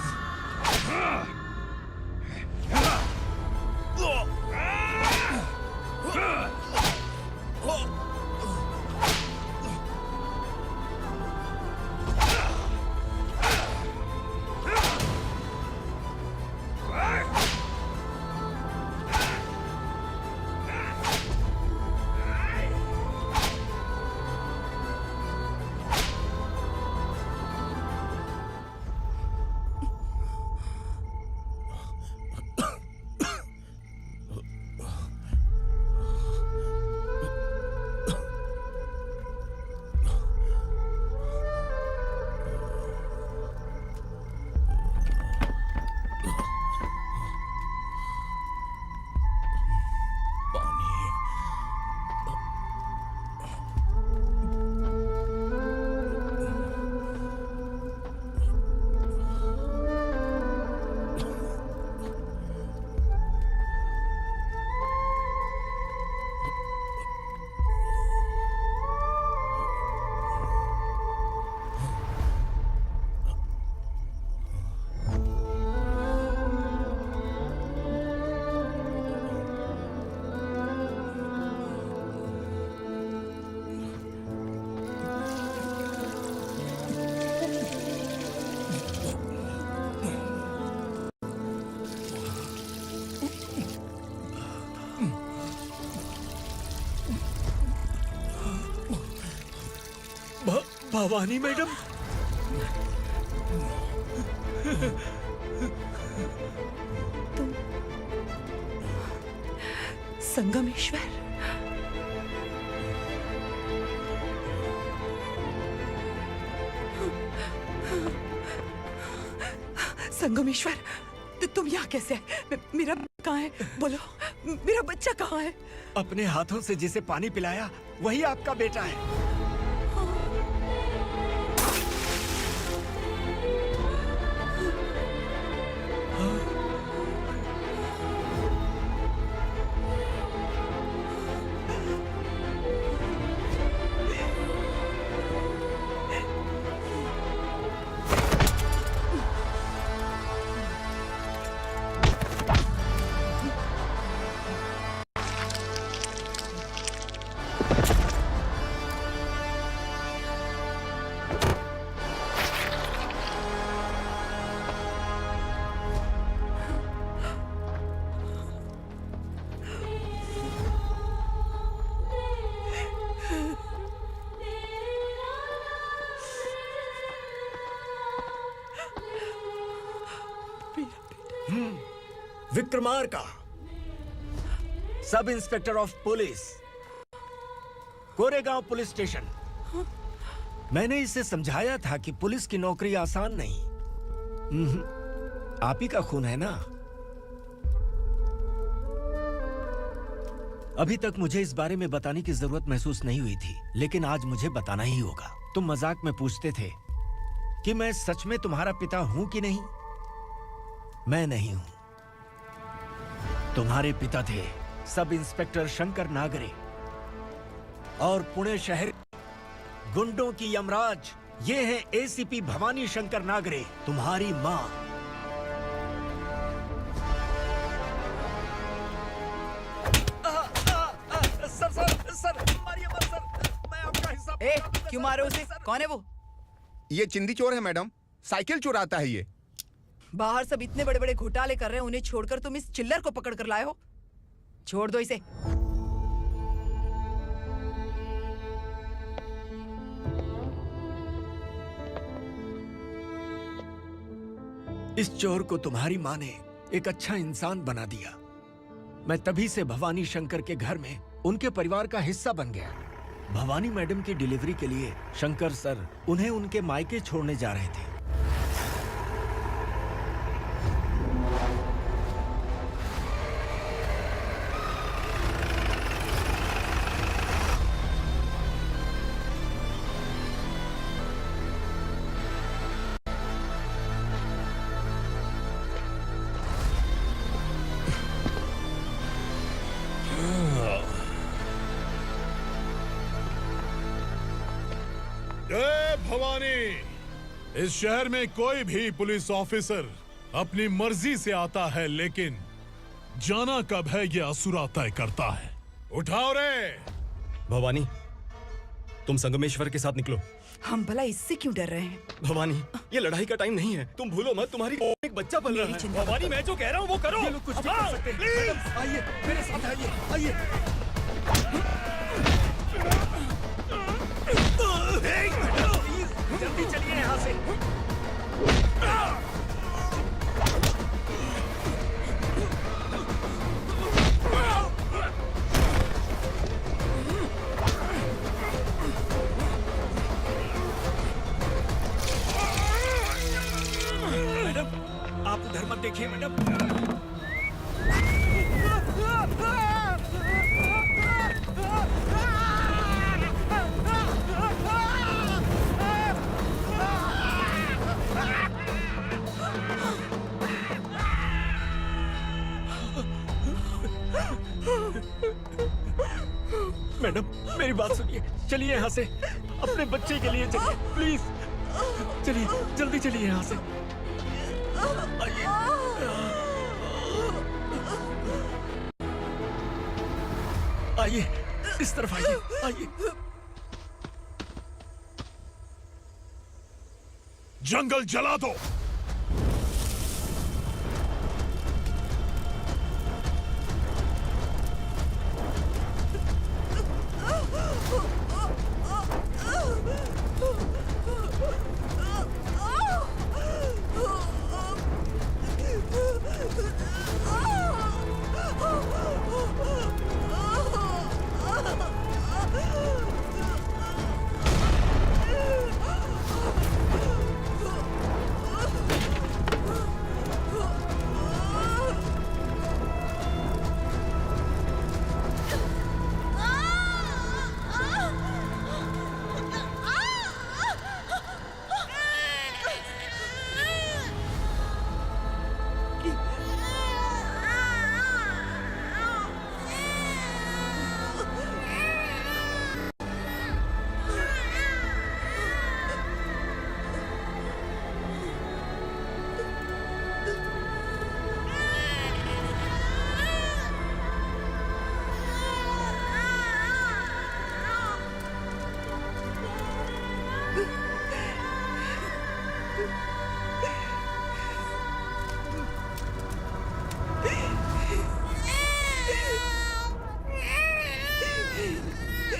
भवानी मैडम, तुम संगमेश्वर? संगमेश्वर, तुम यहाँ कैसे आए? मेरा कहाँ है? बोलो, मेरा बच्चा कहाँ है? अपने हाथों से जिसे पानी पिलाया वही आपका बेटा है। Vikramarka, sub inspector of police, Koregaon police station. मैंने इसे समझाया था कि पुलिस की नौकरी आसान नहीं। आप ही का खून है ना? अभी तक मुझे इस बारे में बताने की जरूरत महसूस नहीं हुई थी, लेकिन आज मुझे बताना ही होगा। तुम मजाक में पूछते थे कि मैं सच में तुम्हारा पिता हूं कि नहीं। मैं नहीं हूं। तुम्हारे पिता थे सब इंस्पेक्टर शंकर नागरे, और पुणे शहर गुंडों की यमराज ये है एसीपी भवानी शंकर नागरे, तुम्हारी मां। सर, मारिए मत सर, मैं आपका हिस्सा। क्यों मारो उसे? कौन है वो? ये चिंदी चोर है मैडम, साइकिल चुराता है ये। बाहर सब इतने बड़े बड़े घोटाले कर रहे हैं, उन्हें छोड़कर तुम इस चिल्लर को पकड़ कर लाए हो। छोड़ दो इसे। इस चोर को तुम्हारी माँ ने एक अच्छा इंसान बना दिया। मैं तभी से भवानी शंकर के घर में उनके परिवार का हिस्सा बन गया। भवानी मैडम की डिलीवरी के लिए शंकर सर उन्हें उनके मायके छोड़ने जा रहे थे। जय भवानी। इस शहर में कोई भी पुलिस ऑफिसर अपनी मर्जी से आता है, लेकिन जाना कब है ये असुरा तय करता है। उठाओ रे। भवानी, तुम संगमेश्वर के साथ निकलो। हम भला इससे क्यों डर रहे हैं? भवानी, ये लड़ाई का टाइम नहीं है। तुम भूलो मत, तुम्हारी एक बच्चा पल रहा है। भवानी, मैं जो कह रहा हूँ वो करो। ये लोग कुछ भी कर सकते हैं। मैडम, आइए मेरे साथ आइए। जल्दी चलिए यहाँ से। मैडम, आप उधर मत देखिए मैडम। मैडम, मेरी बात सुनिए। चलिए यहाँ से, अपने बच्चे के लिए चलिए प्लीज। चलिए, जल्दी चलिए यहाँ से। आइए। आइए, इस तरफ आइए। जंगल जला दो।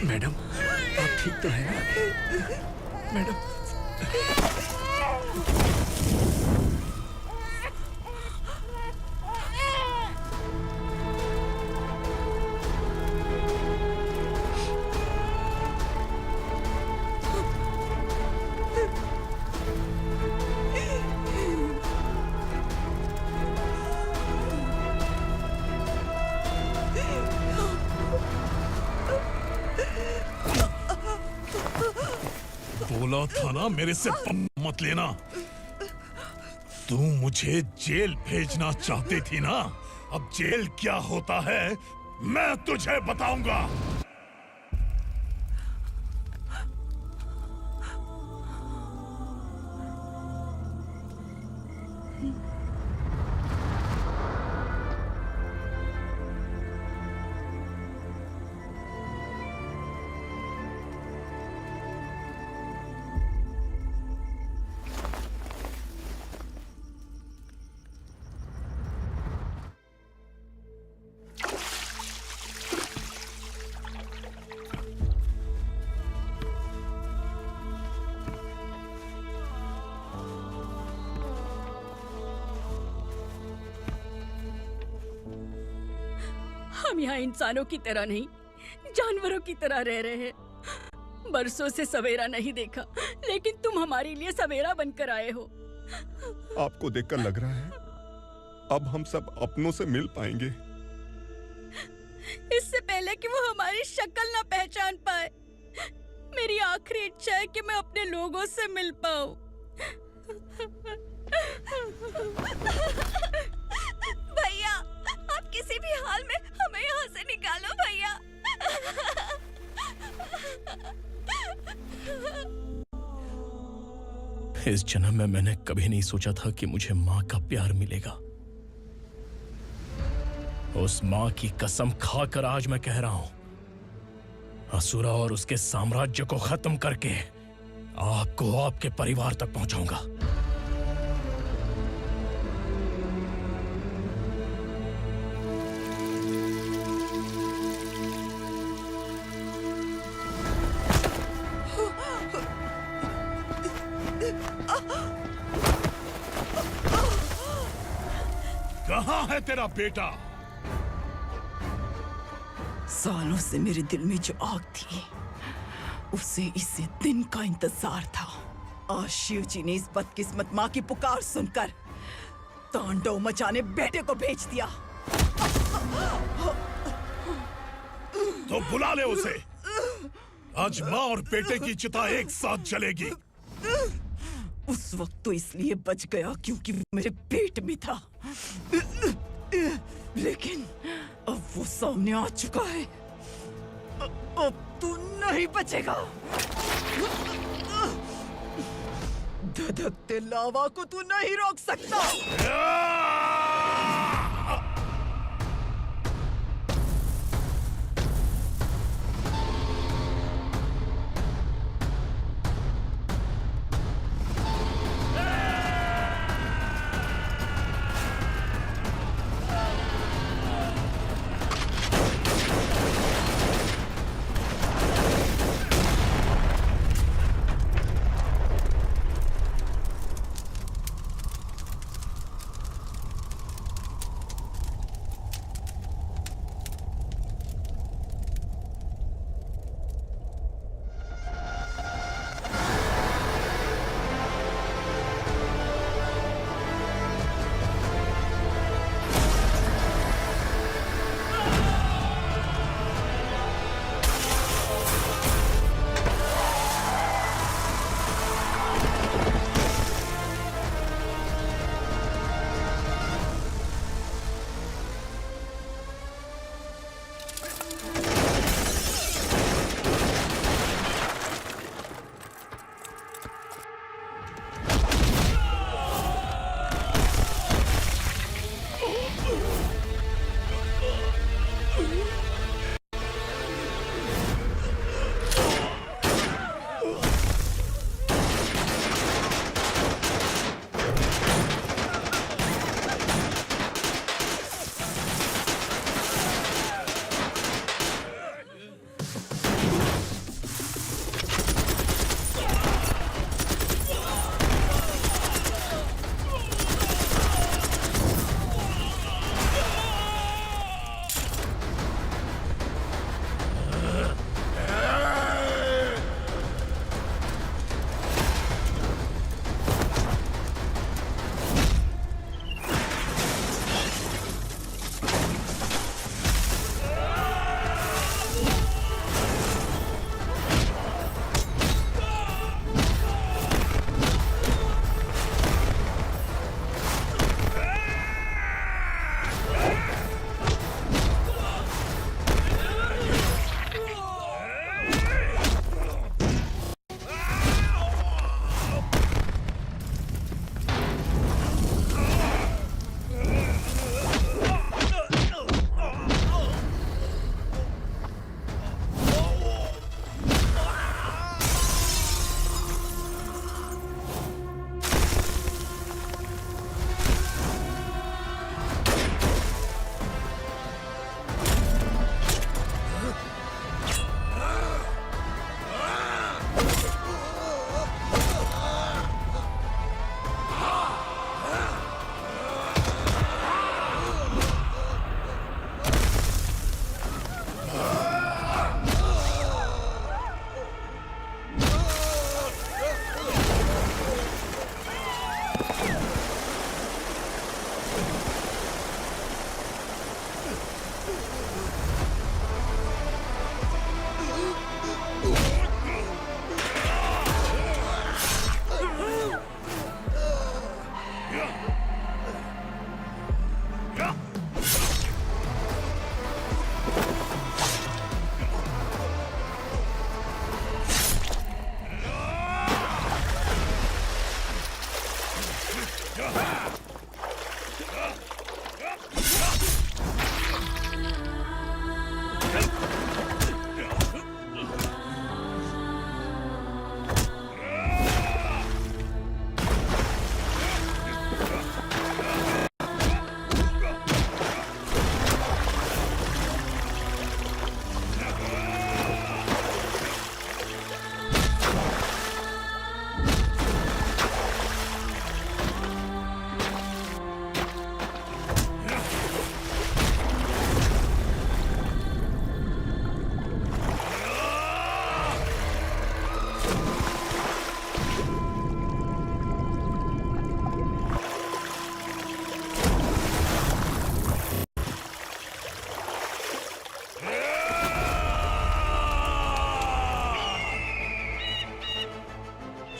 मैडम, आप ठीक तो हैं? मैडम, बोला था ना मेरे से मत लेना। तू मुझे जेल भेजना चाहती थी ना, अब जेल क्या होता है मैं तुझे बताऊंगा। हम यहाँ इंसानों की तरह नहीं, जानवरों की तरह रह रहे हैं। बरसों से सवेरा नहीं देखा, लेकिन तुम हमारे लिए सवेरा बनकर आए हो। आपको देखकर लग रहा है अब हम सब अपनों से मिल पाएंगे। इससे पहले कि वो हमारी शक्ल ना पहचान पाए, मेरी आखिरी इच्छा है कि मैं अपने लोगों से मिल पाऊं। भैया, आप किसी भी हाल में हमें यहाँ से निकालो भैया। इस जन्म में मैंने कभी नहीं सोचा था कि मुझे माँ का प्यार मिलेगा। उस माँ की कसम खाकर आज मैं कह रहा हूं, असुरा और उसके साम्राज्य को खत्म करके आपको आपके परिवार तक पहुंचाऊंगा। कहाँ है तेरा बेटा? सालों से मेरे दिल में जो आग थी, उसे इसी दिन का इंतजार था। आज शिव जी ने इस बदकिस्मत माँ की पुकार सुनकर तांडव मचाने बेटे को भेज दिया। तो बुला ले उसे। आज माँ और बेटे की चिता एक साथ जलेगी। उस वक्त तो इसलिए बच गया क्योंकि वो मेरे पेट में था, लेकिन अब वो सामने आ चुका है। अब तू नहीं बचेगा। धधकते लावा को तू नहीं रोक सकता।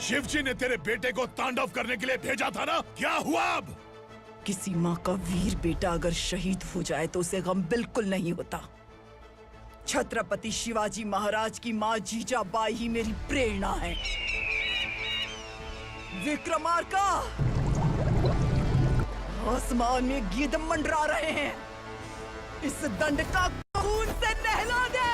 शिवजी ने तेरे बेटे को तांडव करने के लिए भेजा था ना, क्या हुआ अब? किसी माँ का वीर बेटा अगर शहीद हो जाए तो उसे गम बिल्कुल नहीं होता। छत्रपति शिवाजी महाराज की माँ जीजाबाई ही मेरी प्रेरणा है। विक्रमार्का, आसमान में गिद्ध मंडरा रहे हैं, इस दंड का खून से नहला दे।